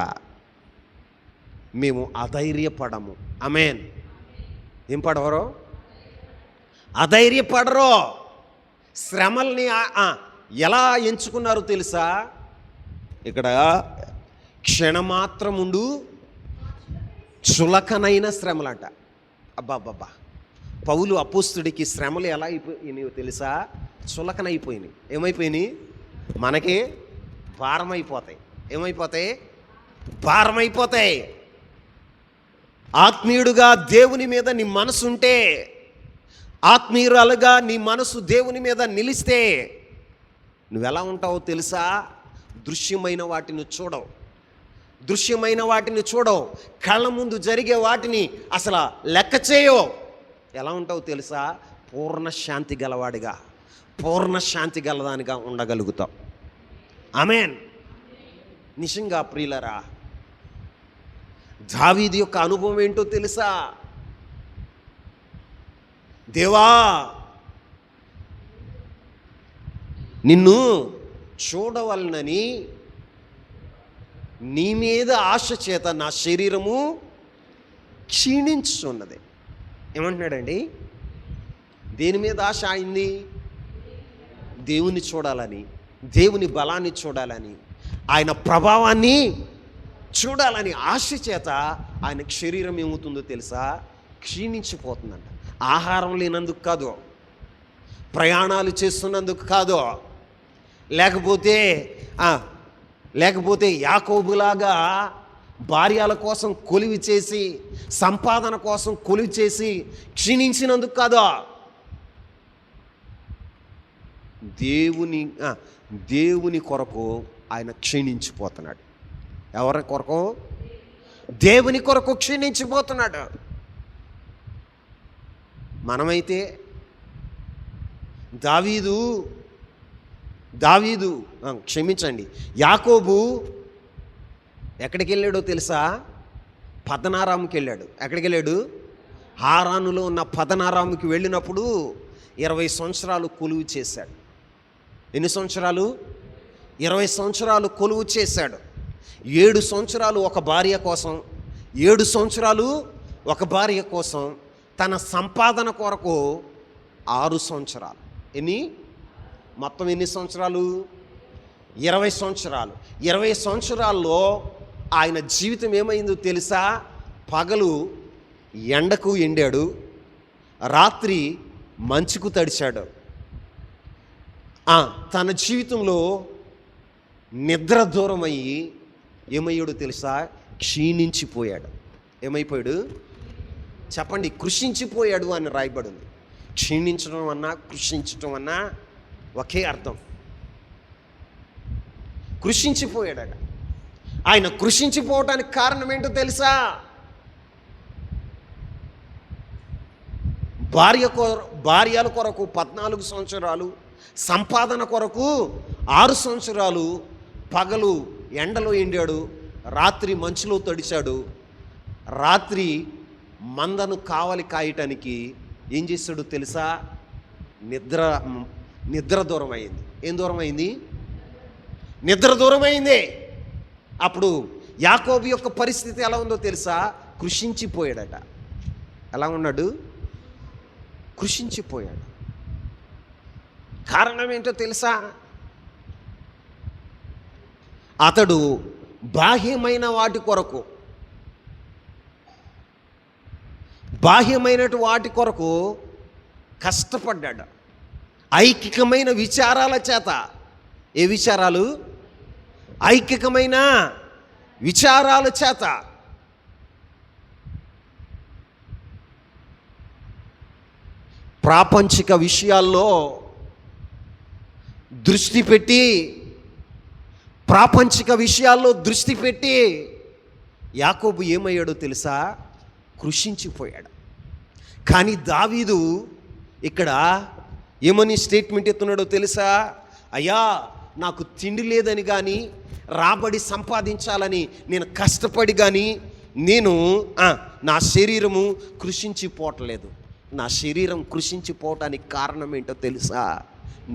మేము అధైర్యపడము. ఆమేన్. ఏం పడవరో? అధైర్యపడరో. శ్రమల్ని ఎలా ఎంచుకున్నారో తెలుసా? ఇక్కడ క్షణమాత్రముండు చులకనైన శ్రమలంట. అబ్బాబ్బా, పౌలు అపోస్తుడికి శ్రమలు ఎలా అయిపోయినాయో తెలుసా? చులకనైపోయినాయి. ఏమైపోయినాయి? మనకి భారమైపోతాయి. ఏమైపోతాయి? భారమైపోతాయి. ఆత్మీయుడుగా దేవుని మీద నీ మనసు ఉంటే, ఆత్మీయురాలుగా నీ మనసు దేవుని మీద నిలిస్తే నువ్వెలా ఉంటావో తెలుసా? దృశ్యమైన వాటిని చూడవు, దృశ్యమైన వాటిని చూడవు, కళ్ళ ముందు జరిగే వాటిని అసలు లెక్క చేయవు. ఎలా ఉంటావో తెలుసా? పూర్ణ శాంతి గలవాడిగా, పూర్ణ శాంతి గలదానిగా ఉండగలుగుతావు. ఆమేన్. నిజంగా ప్రియులరా, దావీదు యొక్క అనుభవం ఏంటో తెలుసా? దేవా, నిన్ను చూడవలనని నీ మీద ఆశ చేత నా శరీరము క్షీణించున్నది. ఏమంటున్నాడండి? దేని మీద ఆశ అయింది? దేవుని చూడాలని, దేవుని బలాన్ని చూడాలని, ఆయన ప్రభావాన్ని చూడాలని ఆశ చేత ఆయన శరీరం ఏమవుతుందో తెలుసా? క్షీణించిపోతుందంట. ఆహారం లేనందుకు కాదు, ప్రయాణాలు చేస్తున్నందుకు కాదు, లేకపోతే యాకోబులాగా భార్యల కోసం కొలివి చేసి, సంపాదన కోసం కొలివి చేసి క్షీణించినందుకు కాదు. దేవుని కొరకు ఆయన క్షీణించిపోతున్నాడు. ఎవరి కొరకు? దేవుని కొరకు క్షీణించిపోతున్నాడు. మనమైతే యాకోబు ఎక్కడికి వెళ్ళాడో తెలుసా? పదనారాముకి వెళ్ళాడు. ఎక్కడికి వెళ్ళాడు? హారానులో ఉన్న పదనారాముకి వెళ్ళినప్పుడు 20 సంవత్సరాలు కొలువు చేశాడు. ఎన్ని సంవత్సరాలు? 20 సంవత్సరాలు కొలువు చేశాడు. 7 సంవత్సరాలు ఒక భార్య కోసం, 7 సంవత్సరాలు ఒక భార్య కోసం, తన సంపాదన కొరకు 6 సంవత్సరాలు. మొత్తం ఎన్ని సంవత్సరాలు? 20 సంవత్సరాలు. 20 సంవత్సరాల్లో ఆయన జీవితం ఏమైందో తెలుసా? పగలు ఎండకు ఎండాడు, రాత్రి మంచుకు తడిచాడు. తన జీవితంలో నిద్ర దూరం అయ్యి ఏమయ్యాడు తెలుసా? క్షీణించిపోయాడు. ఏమైపోయాడు చెప్పండి? కృషించిపోయాడు అని రాయబడింది. క్షీణించడం అన్నా కృషించడం అన్నా ఒకే అర్థం. కృషించిపోయాడట. ఆయన కృషించిపోవటానికి కారణం ఏంటో తెలుసా? భార్యల కొరకు 14 సంవత్సరాలు, సంపాదన కొరకు 6 సంవత్సరాలు పగలు ఎండలో ఎండాడు, రాత్రి మంచులో తడిచాడు. రాత్రి మందను కావలి కాయటానికి ఏం చేశాడు తెలుసా? నిద్ర దూరం అయింది. ఏం దూరం అయింది? నిద్ర దూరం అయింది. అప్పుడు యాకోబు యొక్క పరిస్థితి ఎలా ఉందో తెలుసా? కృషించిపోయాడట. ఎలా ఉన్నాడు? కృషించిపోయాడు. కారణం ఏంటో తెలుసా? అతడు బాహ్యమైన వాటి కొరకు కష్టపడ్డాడు. ఐకికమైన విచారాల చేత. ఏ విచారాలు? ఐకికమైన విచారాల చేత. ప్రాపంచిక విషయాల్లో దృష్టి పెట్టి యాకోబు ఏమయ్యాడో తెలుసా? కృషించిపోయాడు. కానీ దావీదు ఇక్కడ ఏమని స్టేట్మెంట్ ఎత్తున్నాడో తెలుసా? అయ్యా, నాకు తిండి లేదని కానీ, రాబడి సంపాదించాలని నేను కష్టపడి కానీ నా శరీరము కృషించిపోవట్లేదు. నా శరీరం కృషించిపోవటానికి కారణం ఏంటో తెలుసా?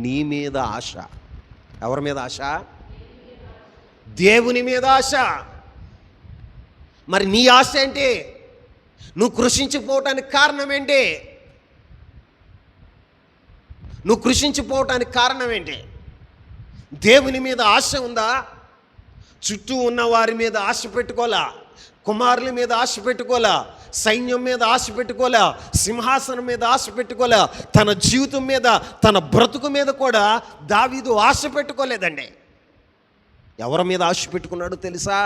నీ మీద ఆశ. ఎవరి మీద ఆశ? దేవుని మీద ఆశ. మరి నీ ఆశ ఏంటి? నువ్వు కృషించిపోవటానికి కారణం ఏంటి? దేవుని మీద ఆశ ఉందా? చుట్టూ ఉన్న వారి మీద ఆశ పెట్టుకోలా, కుమారుల మీద ఆశ పెట్టుకోలా, సైన్యం మీద ఆశ పెట్టుకోలే, సింహాసనం మీద ఆశ పెట్టుకోలే, తన జీవితం మీద, తన బ్రతుకు మీద కూడా దావీదు ఆశ పెట్టుకోలేదండి. ఎవరి మీద ఆశ పెట్టుకున్నాడో తెలుసా?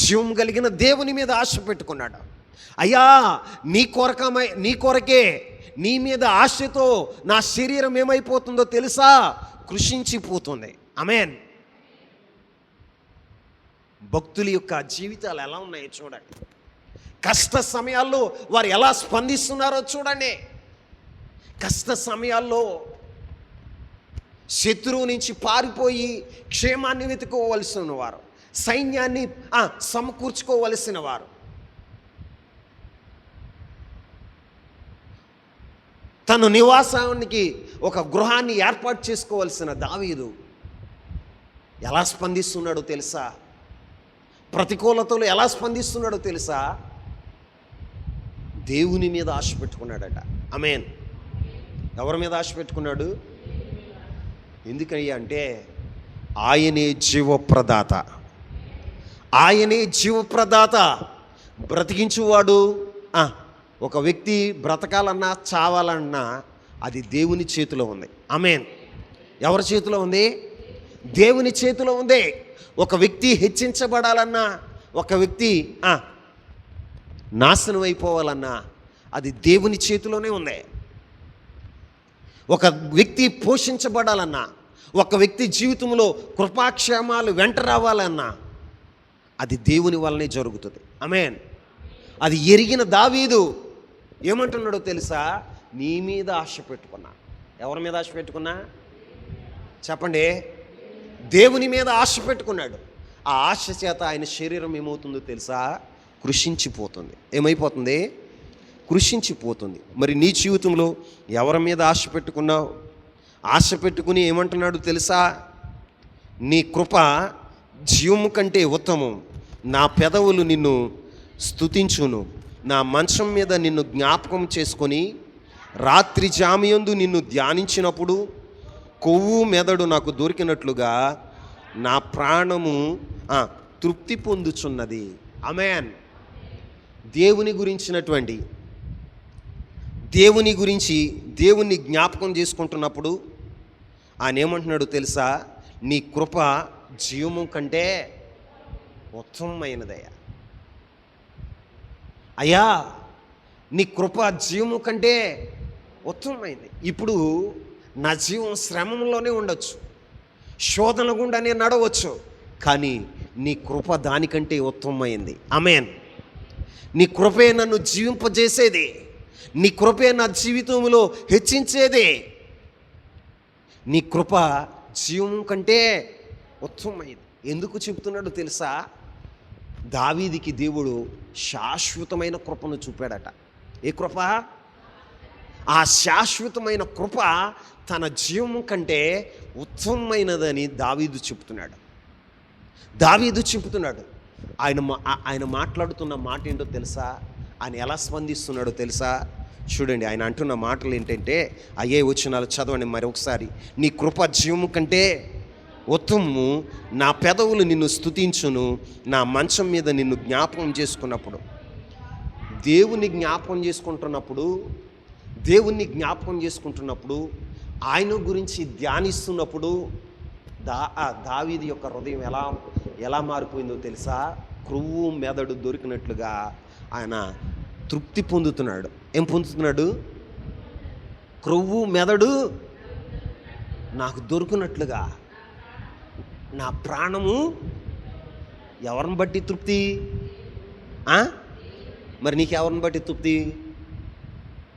జీవం కలిగిన దేవుని మీద ఆశ పెట్టుకున్నాడు. అయ్యా, నీ కొరకే, నీ మీద ఆశతో నా శరీరం ఏమైపోతుందో తెలుసా? కృషించిపోతుంది. ఆమేన్. భక్తుల యొక్క జీవితాలు ఎలా ఉన్నాయో చూడండి. కష్ట సమయాల్లో వారు ఎలా స్పందిస్తున్నారో చూడండి. కష్ట సమయాల్లో శత్రువు నుంచి పారిపోయి క్షేమాన్ని వెతుకోవలసిన వారు, సైన్యాన్ని సమకూర్చుకోవలసిన వారు, తన నివాసానికి ఒక గృహాన్ని ఏర్పాటు చేసుకోవలసిన దావీదు ఎలా స్పందిస్తున్నాడో తెలుసా? ప్రతికూలతలు ఎలా స్పందిస్తున్నాడో తెలుసా? దేవుని మీద ఆశ పెట్టుకున్నాడట. ఆమేన్. ఎవరి మీద ఆశ పెట్టుకున్నాడు? ఎందుకయ్యా అంటే ఆయనే జీవప్రదాత. బ్రతికించువాడు. ఒక వ్యక్తి బ్రతకాలన్నా చావాలన్నా అది దేవుని చేతిలో ఉంది. ఆమేన్. ఎవరి చేతిలో ఉంది? దేవుని చేతిలో ఉంది. ఒక వ్యక్తి హెచ్చించబడాలన్నా, ఒక వ్యక్తి నాశనం అయిపోవాలన్నా అది దేవుని చేతిలోనే ఉంది. ఒక వ్యక్తి పోషించబడాలన్నా, ఒక వ్యక్తి జీవితంలో కృపాక్షేమాలు వెంట రావాలన్నా అది దేవుని వల్లనే జరుగుతుంది. ఆమేన్. అది ఎరిగిన దావీదు ఏమంటున్నాడో తెలుసా? నీ మీద ఆశ పెట్టుకున్నా. ఎవరి మీద ఆశ పెట్టుకున్నా చెప్పండి? దేవుని మీద ఆశ పెట్టుకున్నాడు. ఆ ఆశ చేత ఆయన శరీరం ఏమవుతుందో తెలుసా? కృషించిపోతుంది. ఏమైపోతుంది? కృషించిపోతుంది. మరి నీ జీవితంలో ఎవరి మీద ఆశ పెట్టుకున్నావు? ఆశ పెట్టుకుని ఏమంటున్నాడు తెలుసా? నీ కృప జీవము కంటే ఉత్తమం, నా పెదవులు నిన్ను స్తుతించును, నా మంచం మీద నిన్ను జ్ఞాపకం చేసుకొని రాత్రి జామయందు నిన్ను ధ్యానించినప్పుడు కొవ్వు మెదడు నాకు దొరికినట్లుగా నా ప్రాణము తృప్తి పొందుచున్నది. ఆమేన్. దేవుని గురించి దేవుణ్ణి జ్ఞాపకం చేసుకుంటున్నప్పుడు ఆయన ఏమంటున్నాడు తెలుసా? నీ కృప జీవము కంటే ఉత్తమమైనదయ్యా. అయ్యా నీ కృప జీవము కంటే ఉత్తమమైంది. ఇప్పుడు నా జీవం శ్రమంలోనే ఉండొచ్చు, శోధన గుండానే నడవచ్చు, కానీ నీ కృప దానికంటే ఉత్తమమైంది. ఆమేన్. నీ కృపే నన్ను జీవింపజేసేది, నీ కృపే నా జీవితంలో హెచ్చించేది. నీ కృప జీవం కంటే ఉత్తమమైంది. ఎందుకు చెప్తున్నాడో తెలుసా? దావీదికి దేవుడు శాశ్వతమైన కృపను చూపాడట. ఏ కృప? ఆ శాశ్వతమైన కృప తన జీవం కంటే ఉత్తమమైనదని దావీదు చెప్తున్నాడు. ఆయన మాట్లాడుతున్న మాట ఏంటో తెలుసా? ఆయన ఎలా స్పందిస్తున్నాడో తెలుసా? చూడండి, ఆయన అంటున్న మాటలు ఏంటంటే, అయ్యే వచనాలు చదవండి మరి ఒకసారి. నీ కృప జీవము కంటే ఉత్తమము, నా పెదవులు నిన్ను స్తుతించును, నా మంచం మీద నిన్ను జ్ఞాపకం చేసుకున్నప్పుడు. దేవుని జ్ఞాపకం చేసుకుంటున్నప్పుడు ఆయన గురించి ధ్యానిస్తున్నప్పుడు దావీదు యొక్క హృదయం ఎలా మారిపోయిందో తెలుసా? క్రొవ్వు మెదడు దొరికినట్లుగా ఆయన తృప్తి పొందుతున్నాడు. ఏం పొందుతున్నాడు? క్రొవ్వు మెదడు నాకు దొరికినట్లుగా నా ప్రాణము. ఎవరిని బట్టి తృప్తి? మరి నీకు ఎవరిని బట్టి తృప్తి?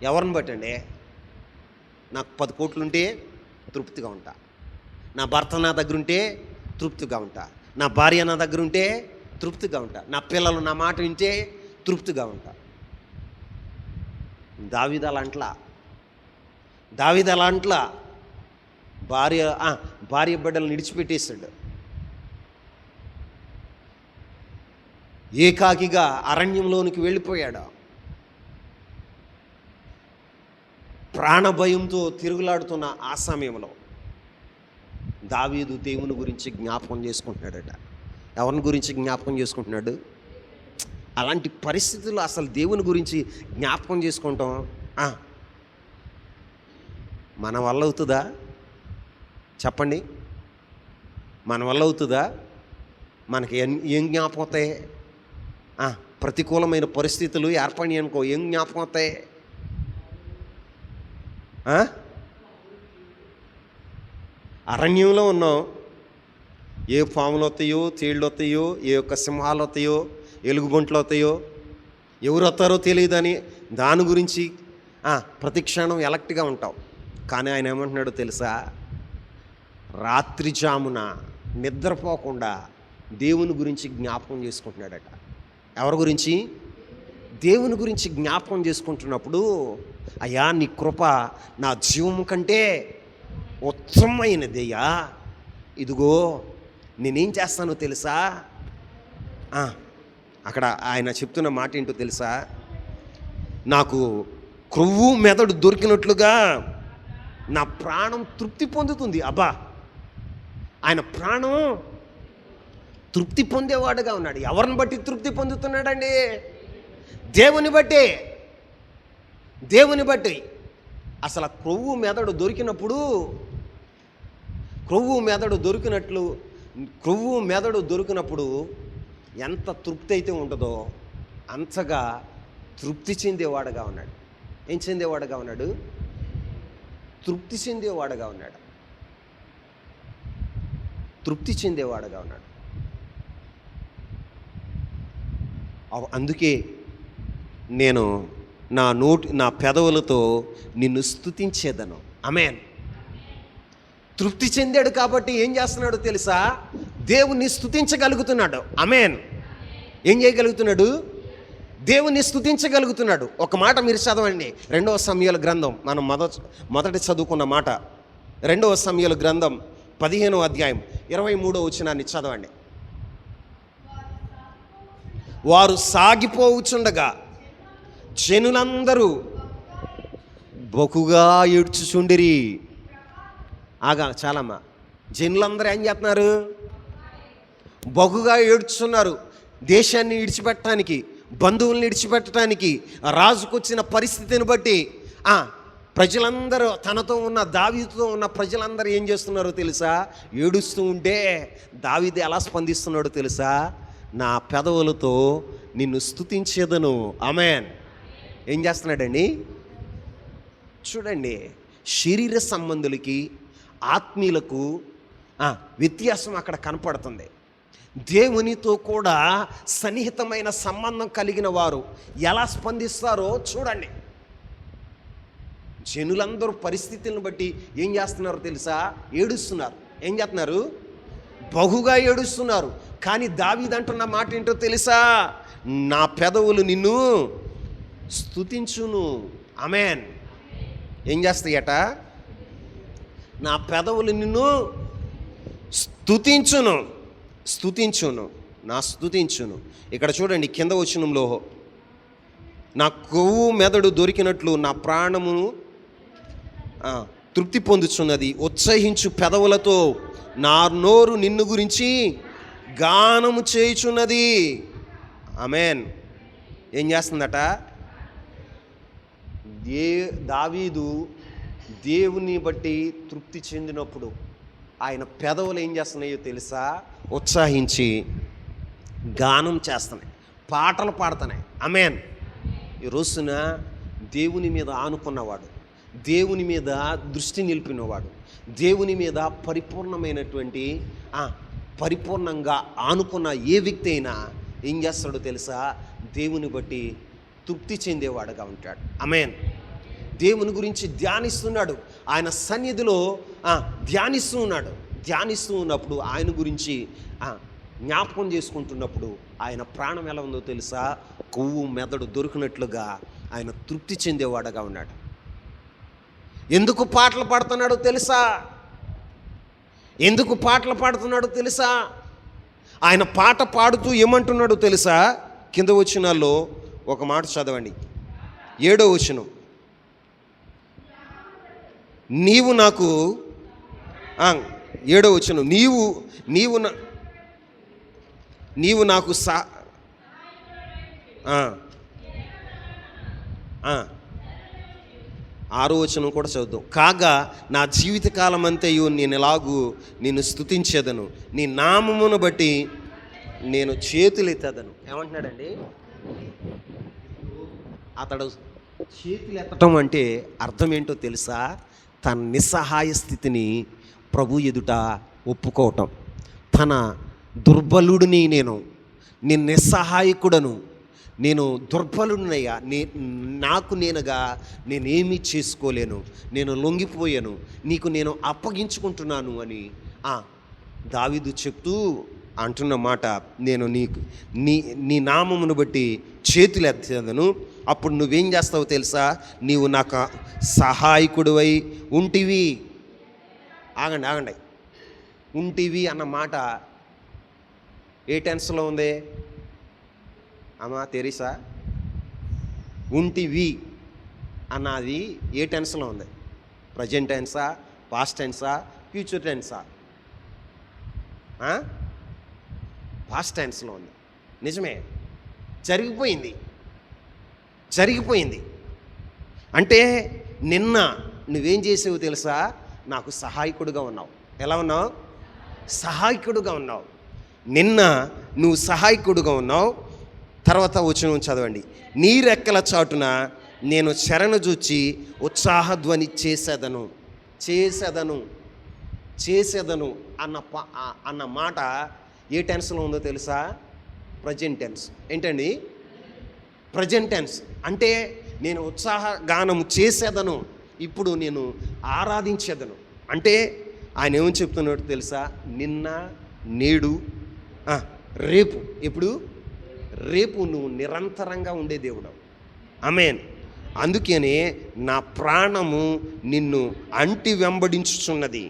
ఎవరిని బట్టి అండి? నాకు 10 కోట్లుంటే తృప్తిగా ఉంటా, నా భర్త నా దగ్గర ఉంటే తృప్తిగా ఉంటా, నా భార్య నా దగ్గర ఉంటే తృప్తిగా ఉంటా, నా పిల్లలు నా మాట వింటే తృప్తిగా ఉంటా. దావీదు అలా అంట్లా. భార్య బిడ్డలను విడిచిపెట్టేశాడు. ఏకాకిగా అరణ్యంలోనికి వెళ్ళిపోయాడు. ప్రాణభయంతో తిరుగులాడుతున్న ఆ సమయంలో దావీదు దేవుని గురించి జ్ఞాపకం చేసుకుంటున్నాడట. ఎవరిని గురించి జ్ఞాపకం చేసుకుంటున్నాడు? అలాంటి పరిస్థితుల్లో అసలు దేవుని గురించి జ్ఞాపకం చేసుకుంటాం మన వల్ల అవుతుందా? చెప్పండి, మన వల్ల అవుతుందా? మనకి ఏం జ్ఞాపకం అవుతాయి? ప్రతికూలమైన పరిస్థితులు ఏర్పడి అనుకో, ఏం జ్ఞాపకం అవుతాయి? అరణ్యంలో ఉన్నాం, ఏ పాములు వస్తాయో, తేళ్ళు వస్తాయో, ఏ యొక్క సింహాలు వస్తాయో, ఎలుగుబంట్లు వస్తాయో, ఎవరు వస్తారో తెలియదని దాని గురించి ప్రతి క్షణం ఎలక్ట్గా ఉంటాం. కానీ ఆయన ఏమంటున్నాడో తెలుసా? రాత్రి జామున నిద్రపోకుండా దేవుని గురించి జ్ఞాపకం చేసుకుంటున్నాడట. ఎవరి గురించి? దేవుని గురించి జ్ఞాపకం చేసుకుంటున్నప్పుడు, అయ్యా నీ కృప నా జీవం కంటే ఉత్తమమైనదయ్యా, ఇదిగో నేనేం చేస్తానో తెలుసా? అక్కడ ఆయన చెప్తున్న మాట ఏంటో తెలుసా? నాకు క్రొవ్వు మెదడు దొరికినట్లుగా నా ప్రాణం తృప్తి పొందుతుంది. అబ్బా, ఆయన ప్రాణం తృప్తి పొందేవాడుగా ఉన్నాడు. ఎవరిని బట్టి తృప్తి పొందుతున్నాడండి? దేవుని బట్టి. అసలు ఆ క్రొవ్వు మెదడు దొరికినప్పుడు ఎంత తృప్తి అయితే ఉంటుందో అంతగా తృప్తి చెందేవాడుగా ఉన్నాడు. ఏం చెందేవాడుగా ఉన్నాడు? తృప్తి చెందేవాడుగా ఉన్నాడు. అందుకే నేను నా పెదవులతో నిన్ను స్తుతించేదను. ఆమేన్. తృప్తి చెందాడు కాబట్టి ఏం చేస్తున్నాడో తెలుసా? దేవుణ్ణి స్తుతించగలుగుతున్నాడు. ఆమేన్. ఏం చేయగలుగుతున్నాడు? దేవుణ్ణి స్తుతించగలుగుతున్నాడు. ఒక మాట మీరు చదవండి, 2వ సమూయేలు గ్రంథం, మనం మొదటి చదువుకున్న మాట. 2వ సమూయేలు గ్రంథం 15వ అధ్యాయం 23వ వచనాన్ని చదవండి. వారు సాగిపోవుచుండగా జనులందరూ బహుగా ఏడ్చుచుండిరి. చాలమ్మా. జనులందరూ ఏం చేస్తున్నారు? బహుగా ఏడ్చున్నారు. దేశాన్ని విడిచిపెట్టడానికి, బంధువుల్ని విడిచిపెట్టడానికి, రాజుకొచ్చిన పరిస్థితిని బట్టి ప్రజలందరూ, తనతో ఉన్న దావీదుతో ఉన్న ప్రజలందరూ ఏం చేస్తున్నారో తెలుసా? ఏడుస్తూ ఉంటే దావీదు ఎలా స్పందిస్తున్నాడో తెలుసా? నా పెదవులతో నిన్ను స్తుతించేదను. ఆమేన్. ఏం చేస్తున్నాడండి? చూడండి, శరీర సంబంధులకి ఆత్మీయులకు వ్యత్యాసం అక్కడ కనపడుతుంది. దేవునితో కూడా సన్నిహితమైన సంబంధం కలిగిన వారు ఎలా స్పందిస్తారో చూడండి. జనులందరూ పరిస్థితులను బట్టి ఏం చేస్తున్నారో తెలుసా? ఏడుస్తున్నారు. ఏం చేస్తున్నారు? బహుగా ఏడుస్తున్నారు. కానీ దావీదు అంటున్న మాట ఏంటో తెలుసా? నా పెదవులు నిన్ను స్తుతించును. ఆమేన్. ఏం చేస్తాయట? నా పెదవులు నిన్ను స్తుతించును. ఇక్కడ చూడండి, కింద వచనంలో, నా కొవ్వు మెదడు దొరికినట్లు నా ప్రాణమును తృప్తి పొందుచున్నది. ఉత్సహించు పెదవులతో నా నోరు నిన్ను గురించి గానము చేయుచున్నది. ఆమేన్. ఏం చేస్తుందట? దావీదు దేవుని బట్టి తృప్తి చెందినప్పుడు ఆయన పెదవులు ఏం చేస్తున్నాయో తెలుసా? ఉత్సాహించి గానం చేస్తున్నాయి, పాటలు పాడుతున్నాయి. ఆమేన్. ఈ రోజున దేవుని మీద ఆనుకున్నవాడు, దేవుని మీద దృష్టి నిలిపినవాడు, దేవుని మీద పరిపూర్ణంగా ఆనుకున్న ఏ వ్యక్తి అయినా ఏం చేస్తాడో తెలుసా? దేవుని బట్టి తృప్తి చెందేవాడుగా ఉంటాడు. ఆమేన్. దేవుని గురించి ధ్యానిస్తున్నాడు, ఆయన సన్నిధిలో ధ్యానిస్తూ ఉన్నప్పుడు, ఆయన గురించి జ్ఞాపకం చేసుకుంటున్నప్పుడు ఆయన ప్రాణం ఎలా ఉందో తెలుసా? కొవ్వు మెదడు దొరికినట్లుగా ఆయన తృప్తి చెందేవాడుగా ఉన్నాడు. ఎందుకు పాటలు పాడుతున్నాడో తెలుసా? ఆయన పాట పాడుతూ ఏమంటున్నాడో తెలుసా? కింద వచనాల్లో ఒక మాట చదవండి, 7వ వచనం. నీవు నాకు 7వ వచనం, నీవు నాకు 6వ వచనం కూడా చదువుదాం. కాగా నా జీవితకాలం అంతయు నేను స్తుతించేదను, నీ నామమును బట్టి నేను చేతులెత్తదను. ఏమంటున్నాడండి? అతడు చేతులెత్తడం అంటే అర్థం ఏంటో తెలుసా? తన నిస్సహాయ స్థితిని ప్రభు ఎదుట ఒప్పుకోవటం. తన దుర్బలుడిని, నేను నిస్సహాయకుడను, నేను దుర్బలుడినయ్యా, నాకు నేనుగా నేనేమీ చేసుకోలేను, నేను లొంగిపోయాను, నీకు నేను అప్పగించుకుంటున్నాను అని దావీదు చెప్తూ అంటున్న మాట, నేను నీ నామమును బట్టి చేతులు ఎత్తేదను. అప్పుడు నువ్వేం చేస్తావో తెలుసా? నీవు నాకు సహాయకుడివై ఉంటివి. ఆగండి. ఉంటివి అన్న మాట ఏ టెన్స్లో ఉంది అమ్మా తెరీసా? ఉంటివి అన్నది ఏ టెన్స్లో ఉంది? ప్రజెంట్ టెన్సా, పాస్ట్ టెన్సా, ఫ్యూచర్ టెన్సా? పాస్ట్ టెన్స్లో ఉంది. నిజమే, జరిగిపోయింది. అంటే నిన్న నువ్వేం చేసావు తెలుసా? నాకు సహాయకుడుగా ఉన్నావు. ఎలా ఉన్నావు? సహాయకుడుగా ఉన్నావు. నిన్న నువ్వు సహాయకుడుగా ఉన్నావు. తర్వాత వచనం చదవండి. నీ రెక్కల చాటున నేను శరణు చూచి ఉత్సాహధ్వని చేసేదను అన్న మాట ఏ టెన్స్లో ఉందో తెలుసా? Present tense. ఏంటండి? Present tense. అంటే నేను ఉత్సాహగానము చేసేదను, ఇప్పుడు నేను ఆరాధించేదను. అంటే ఆయన ఏమని చెప్తున్నాడు తెలుసా? నిన్న, నేడు, రేపు. ఎప్పుడు? రేపు నువ్వు నిరంతరంగా ఉండే దేవుడు. ఆమేన్. అందుకనే నా ప్రాణము నిన్ను అంటి వెంబడించుచున్నది.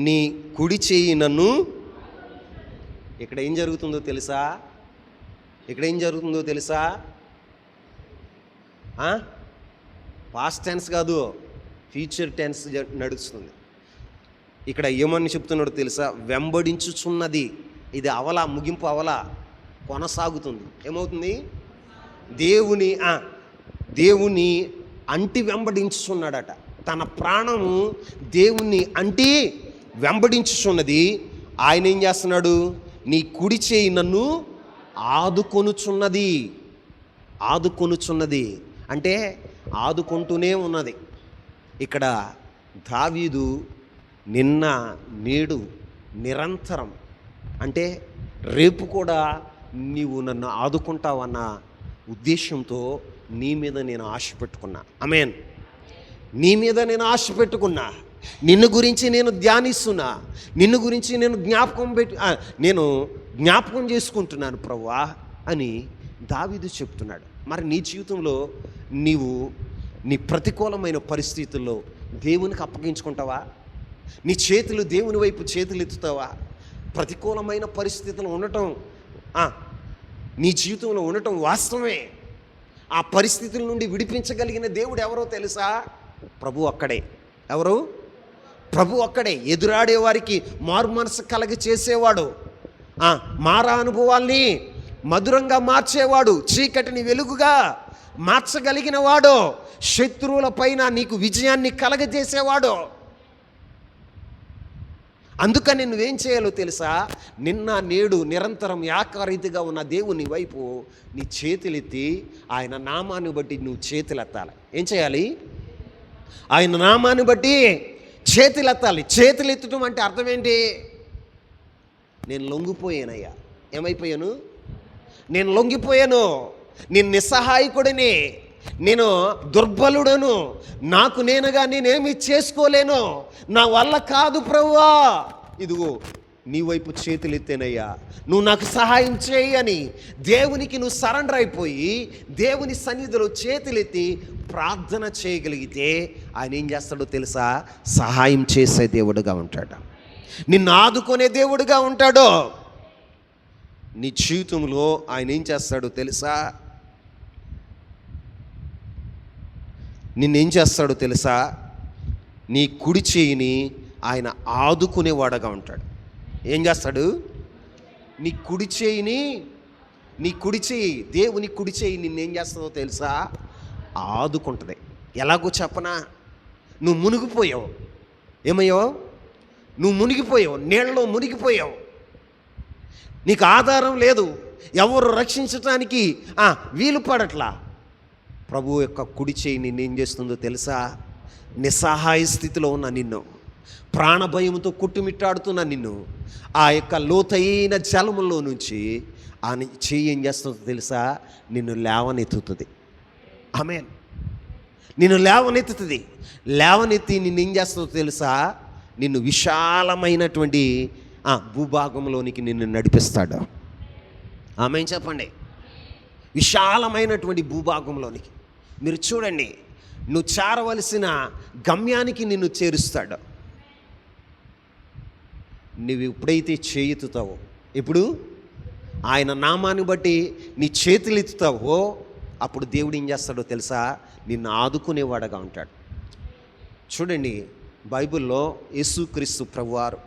నీ కుడి చేయి నన్ను. ఇక్కడ ఏం జరుగుతుందో తెలుసా? పాస్ట్ టెన్స్ కాదు, ఫ్యూచర్ టెన్స్ నడుస్తుంది. ఇక్కడ ఏమని చెప్తున్నాడో తెలుసా? వెంబడించుచున్నది. ఇది అవల, ముగింపు అవల, కొనసాగుతుంది. ఏమవుతుంది? దేవుని అంటి వెంబడించుచున్నాడట. తన ప్రాణము దేవుణ్ణి అంటి వెంబడించుచున్నది. ఆయన ఏం చేస్తున్నాడు? నీ కుడి చేయి నన్ను ఆదుకొనుచున్నది అంటే ఆదుకుంటూనే ఉన్నది. ఇక్కడ దావీదు నిన్న, నేడు, నిరంతరం అంటే రేపు కూడా నీవు నన్ను ఆదుకుంటావన్న ఉద్దేశంతో నీ మీద నేను ఆశ పెట్టుకున్నా. ఆమేన్. నీ మీద నేను ఆశ పెట్టుకున్నా. నిన్ను గురించి నేను ధ్యానిస్తున్నా. నిన్ను గురించి నేను జ్ఞాపకం చేసుకుంటున్నాను ప్రభువా అని దావీదు చెప్తున్నాడు. మరి నీ జీవితంలో నీవు నీ ప్రతికూలమైన పరిస్థితుల్లో దేవునికి అప్పగించుకుంటావా? నీ చేతులు దేవుని వైపు చేతులు ఎత్తుతావా? ప్రతికూలమైన పరిస్థితులు ఉండటం నీ జీవితంలో ఉండటం వాస్తవమే. ఆ పరిస్థితుల నుండి విడిపించగలిగిన దేవుడు ఎవరో తెలుసా? ప్రభు ఒక్కడే. ఎవరు? ప్రభు ఒక్కడే. ఎదురాడే వారికి మారు మనసు కలగ చేసేవాడు, మారా అనుభవాల్ని మధురంగా మార్చేవాడు, చీకటిని వెలుగుగా మార్చగలిగిన వాడు, శత్రువుల పైన నీకు విజయాన్ని కలగజేసేవాడు. అందుకని నువ్వేం చేయాలో తెలుసా? నిన్న, నేడు, నిరంతరం ఏకరీతిగా ఉన్న దేవుని వైపు నీ చేతులెత్తి ఆయన నామాన్ని బట్టి నువ్వు చేతులెత్తాలి. ఏం చేయాలి? ఆయన నామాన్ని బట్టి చేతులెత్తాలి. చేతులెత్తడం అంటే అర్థం ఏంటి? నేను లొంగిపోయానయ్యా. ఏమైపోయాను? నేను లొంగిపోయాను. నేను నిస్సహాయకుడిని, నేను దుర్బలుడను, నాకు నేనుగా నేనేమి చేసుకోలేను, నా వల్ల కాదు ప్రభువా, ఇదిగో నీ వైపు చేతులెత్తేనయ్యా, నువ్వు నాకు సహాయం చేయి అని దేవునికి నువ్వు సరెండర్ అయిపోయి దేవుని సన్నిధిలో చేతులెత్తి ప్రార్థన చేయగలిగితే ఆయన ఏం చేస్తాడో తెలుసా? సహాయం చేసే దేవుడుగా ఉంటాడు, నిన్ను ఆదుకునే దేవుడుగా ఉంటాడు. నీ జీవితంలో ఆయన ఏం చేస్తాడో తెలుసా? నిన్నేం చేస్తాడో తెలుసా? నీ కుడి చేయిని ఆయన ఆదుకునేవాడుగా ఉంటాడు. ఏం చేస్తాడు? నీ కుడి చేయి, దేవుని కుడి చేయి నిన్నేం చేస్తుందో తెలుసా? ఆదుకుంటుంది. ఎలాగో చెప్పనా? నువ్వు మునిగిపోయావు. ఏమయ్యావు? నువ్వు మునిగిపోయావు, నీళ్ళలో మునిగిపోయావు, నీకు ఆధారం లేదు, ఎవరు రక్షించటానికి వీలు పడట్లా. ప్రభు యొక్క కుడి చేయి నిన్నేం చేస్తుందో తెలుసా? నిస్సహాయ స్థితిలో ఉన్న నిన్ను, ప్రాణభయంతో కొట్టుమిట్టాడుతున్న నిన్ను ఆ యొక్క లోతైన జలములో నుంచి ఆ చెయ్యి ఏం చేస్తుందో తెలుసా? నిన్ను లేవనెత్తుతుంది. ఆమేన్. నిన్ను లేవనెత్తుతుంది. లేవనెత్తి నిన్నేం చేస్తుందో తెలుసా? నిన్ను విశాలమైనటువంటి భూభాగంలోనికి నిన్ను నడిపిస్తాడు. ఆమేన్ చెప్పండి. విశాలమైనటువంటి భూభాగంలోనికి మీరు చూడండి, నువ్వు చేరవలసిన గమ్యానికి నిన్ను చేరుస్తాడు. నువ్వు ఎప్పుడైతే చేయుతావో, ఇప్పుడు ఆయన నామాన్ని బట్టి నీ చేతులు ఎత్తుతావో, అప్పుడు దేవుడు ఏం చేస్తాడో తెలుసా? నిన్ను ఆదుకునేవాడుగా ఉంటాడు. చూడండి, బైబిల్లో యేసుక్రీస్తు ప్రభువారు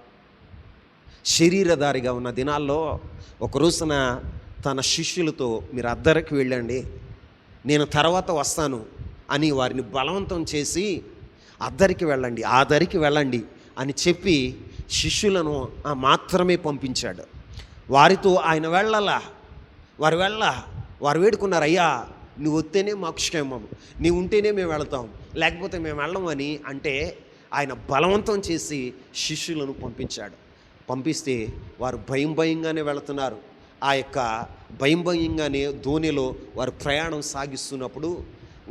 శరీరధారిగా ఉన్న దినాల్లో ఒక రోజున తన శిష్యులతో, మీరు అద్దరికి వెళ్ళండి, నేను తర్వాత వస్తాను, అని వారిని బలవంతం చేసి ఆ దరికి వెళ్ళండి అని చెప్పి శిష్యులను మాత్రమే పంపించాడు. వారితో ఆయన వారు వేడుకున్నారు, అయ్యా నువ్వు వస్తేనే మాకు క్షేమం, నీవు ఉంటేనే మేము వెళతాం, లేకపోతే మేము వెళ్ళమని అంటే ఆయన బలవంతం చేసి శిష్యులను పంపిస్తే వారు భయంగానే వెళుతున్నారు. ఆ యొక్క భయంగానే దోణిలో వారు ప్రయాణం సాగిస్తున్నప్పుడు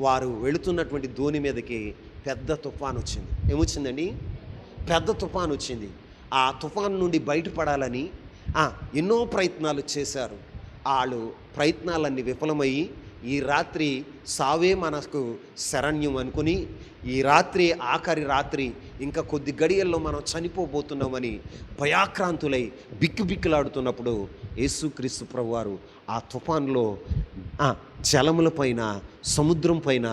వారు వెళుతున్నటువంటి దోణి మీదకి పెద్ద తుఫాను వచ్చింది. ఏమొచ్చిందండి? పెద్ద తుఫాను వచ్చింది. ఆ తుఫాను నుండి బయటపడాలని ఎన్నో ప్రయత్నాలు చేశారు. వాళ్ళు ప్రయత్నాలన్నీ విఫలమయ్యి ఈ రాత్రి సావే మనకు శరణ్యం అనుకుని ఈ రాత్రి ఆఖరి రాత్రి, ఇంకా కొద్ది గడియల్లో మనం చనిపోబోతున్నామని భయాక్రాంతులై బిక్కులాడుతున్నప్పుడు యేసుక్రీస్తు ప్రభువారు ఆ తుఫాన్లో జలముల పైన సముద్రం పైన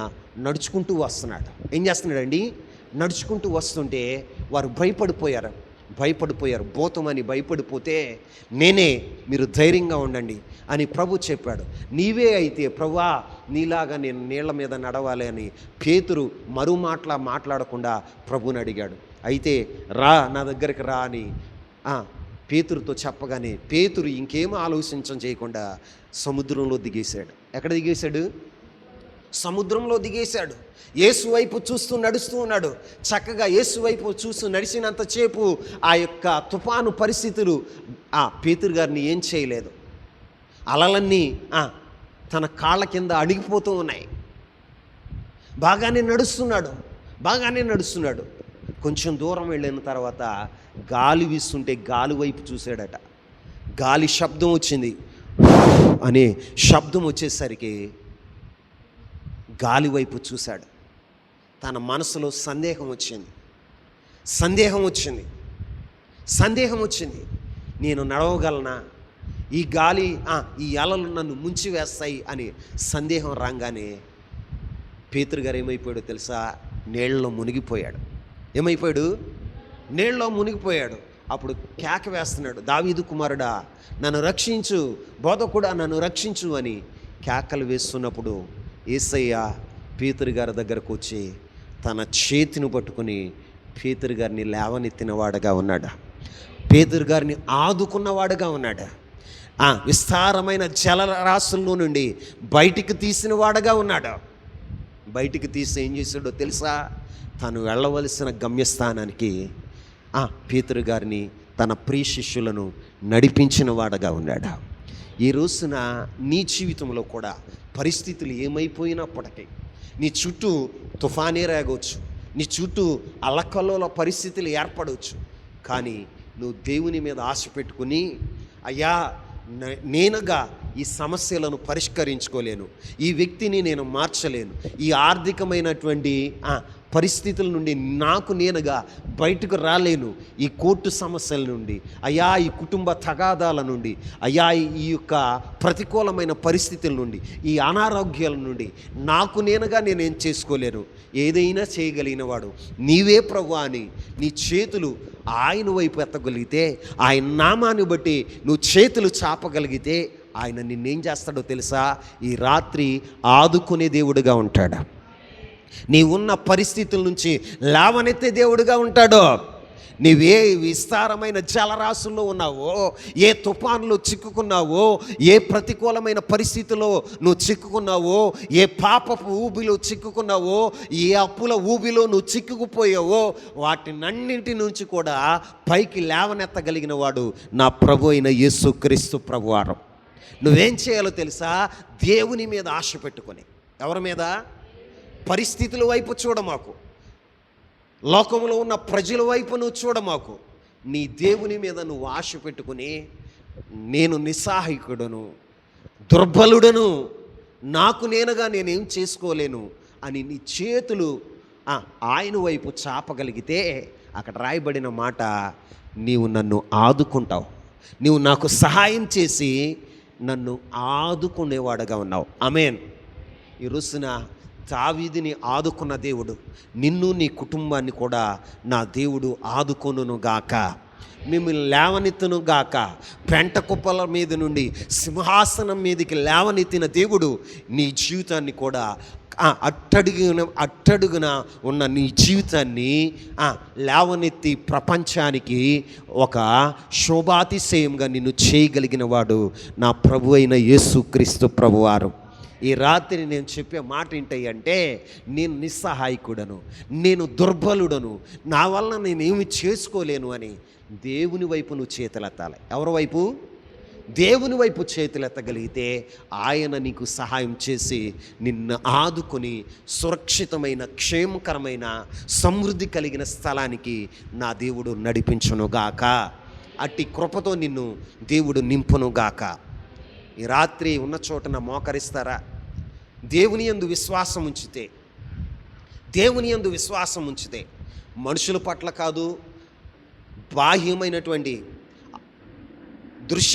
నడుచుకుంటూ వస్తున్నాడు. ఏం చేస్తున్నాడండి? నడుచుకుంటూ వస్తుంటే వారు భయపడిపోయారు. భూతమని భయపడిపోతే నేనే, మీరు ధైర్యంగా ఉండండి అని ప్రభు చెప్పాడు. నీవే అయితే ప్రభువా, నీలాగా నేను నీళ్ల మీద నడవాలి అని పేతురు మాట్లాడకుండా ప్రభుని అడిగాడు. అయితే రా, నా దగ్గరికి రా అని పేతురుతో చెప్పగానే పేతురు ఇంకేం చేయకుండా సముద్రంలో దిగేశాడు. ఎక్కడ దిగేశాడు? సముద్రంలో దిగేశాడు. యేసు వైపు చూస్తూ నడుస్తూ ఉన్నాడు. చక్కగా యేసు వైపు చూస్తూ నడిచినంతసేపు ఆ యొక్క తుఫాను పరిస్థితులు పేతురు గారిని ఏం చేయలేదు. అలలన్నీ తన కాళ్ళ కింద అడిగిపోతూ ఉన్నాయి. బాగానే నడుస్తున్నాడు. కొంచెం దూరం వెళ్ళిన తర్వాత గాలి వీస్తుంటే గాలి వైపు చూశాడట. గాలి శబ్దం వచ్చింది. అనే శబ్దం వచ్చేసరికి గాలి వైపు చూశాడు. తన మనసులో సందేహం వచ్చింది. నేను నడవగలనా? ఈ గాలి ఈ అలలు నన్ను ముంచి వేస్తాయి అని సందేహం రాగానే పేతురు గారు ఏమైపోయాడో తెలుసా? నీళ్ళలో మునిగిపోయాడు. నీళ్ళలో మునిగిపోయాడు. అప్పుడు కేక వేస్తున్నాడు, దావీదు కుమారుడా నన్ను రక్షించు, బోధకుడా నన్ను రక్షించు అని కేకలు వేస్తున్నప్పుడు యేసయ్య పేతురు గారి దగ్గరకు వచ్చి తన చేతిని పట్టుకుని పేతురు గారిని లేవనెత్తినవాడుగా ఉన్నాడు. పేతురు గారిని ఆదుకున్నవాడుగా ఉన్నాడు. విస్తారమైన జలరాశుల్లో నుండి బయటికి తీసిన వాడుగా ఉన్నాడు. బయటికి తీసి ఏం చేశాడో తెలుసా? తను వెళ్ళవలసిన గమ్యస్థానానికి పేతురు గారిని, తన ప్రియ శిష్యులను నడిపించిన వాడుగా ఉన్నాడు. ఈ రోజున నీ జీవితంలో కూడా పరిస్థితులు ఏమైపోయినప్పటికీ, నీ చుట్టూ తుఫానే రేగవచ్చు, నీ చుట్టూ అల్లకల్లోల పరిస్థితులు ఏర్పడవచ్చు, కానీ నువ్వు దేవుని మీద ఆశ పెట్టుకుని, అయ్యా నేనుగా ఈ సమస్యలను పరిష్కరించుకోలేను, ఈ వ్యక్తిని నేను మార్చలేను, ఈ ఆర్థికమైనటువంటి పరిస్థితుల నుండి నాకు నేనుగా బయటకు రాలేను, ఈ కోర్టు సమస్యల నుండి, అయ్యా ఈ కుటుంబ తగాదాల నుండి, అయ్యా ఈ యొక్క ప్రతికూలమైన పరిస్థితుల నుండి, ఈ అనారోగ్యాల నుండి నాకు నేనుగా నేనేం చేసుకోలేను, ఏదైనా చేయగలిగిన వాడు నీవే ప్రభువా అని నీ చేతులు ఆయన వైపు ఎత్తగలిగితే, ఆయన నామాన్ని బట్టి నువ్వు చేతులు చాపగలిగితే ఆయన నిన్నేం చేస్తాడో తెలుసా? ఈ రాత్రి ఆదుకునే దేవుడిగా ఉంటాడు. నీ ఉన్న పరిస్థితుల నుంచి లేవనెత్తే దేవుడిగా ఉంటాడు. నీవే విస్తారమైన జలరాశుల్లో ఉన్నావో, ఏ తుఫాన్లో చిక్కుకున్నావో, ఏ ప్రతికూలమైన పరిస్థితుల్లో నువ్వు చిక్కుకున్నావో, ఏ పాపపు ఊబిలో చిక్కుకున్నావో, ఏ అప్పుల ఊబిలో నువ్వు చిక్కుకుపోయావో, వాటినన్నింటి నుంచి కూడా పైకి లేవనెత్తగలిగిన వాడు నా ప్రభు అయిన యేసుక్రీస్తు ప్రభువారు. నువ్వేం చేయాలో తెలుసా? దేవుని మీద ఆశ పెట్టుకొని, ఎవరి మీద? పరిస్థితుల వైపు చూడమాకు, లోకంలో ఉన్న ప్రజల వైపు నువ్వు చూడమాకు, నీ దేవుని మీద నువ్వు ఆశ పెట్టుకుని, నేను నిస్సహాయకుడను, దుర్బలుడను, నాకు నేనుగా నేనేం చేసుకోలేను అని నీ చేతులు ఆయన వైపు చాపగలిగితే అక్కడ రాయబడిన మాట, నీవు నన్ను ఆదుకుంటావు, నీవు నాకు సహాయం చేసి నన్ను ఆదుకునేవాడుగా ఉన్నావు. ఆమేన్. ఈ రోజున దావీదుని ఆదుకున్న దేవుడు నిన్ను, నీ కుటుంబాన్ని కూడా నా దేవుడు ఆదుకొనును గాక, మిమ్మల్ని లేవనెత్తును గాక. పెంట కుప్పల మీద నుండి సింహాసనం మీదకి లేవనెత్తిన దేవుడు నీ జీవితాన్ని కూడా అట్టడుగున ఉన్న నీ జీవితాన్ని లేవనెత్తి ప్రపంచానికి ఒక శోభాతిశయంగా నిన్ను చేయగలిగిన వాడు నా ప్రభు అయిన యేసుక్రీస్తు ప్రభువారు. ఈ రాత్రి నేను చెప్పే మాట ఏంటంటే, నేను నిస్సహాయకుడను, నేను దుర్బలుడను, నా వల్ల నేనేమి చేసుకోలేను అని దేవుని వైపు నువ్వు చేతులెత్తాలి. ఎవరి వైపు? దేవుని వైపు చేతులెత్తగలిగితే ఆయన నీకు సహాయం చేసి నిన్ను ఆదుకొని సురక్షితమైన, క్షేమకరమైన, సమృద్ధి కలిగిన స్థలానికి నా దేవుడు నడిపించునుగాక. అట్టి కృపతో నిన్ను దేవుడు నింపునుగాక. ఈ రాత్రి ఉన్న చోటన మోకరిస్తారా? దేవుని యందు విశ్వాసం ఉంచితే, దేవుని యందు విశ్వాసం ఉంచితే మనుషుల పట్ల కాదు, బాహ్యమైనటువంటి దృశ్య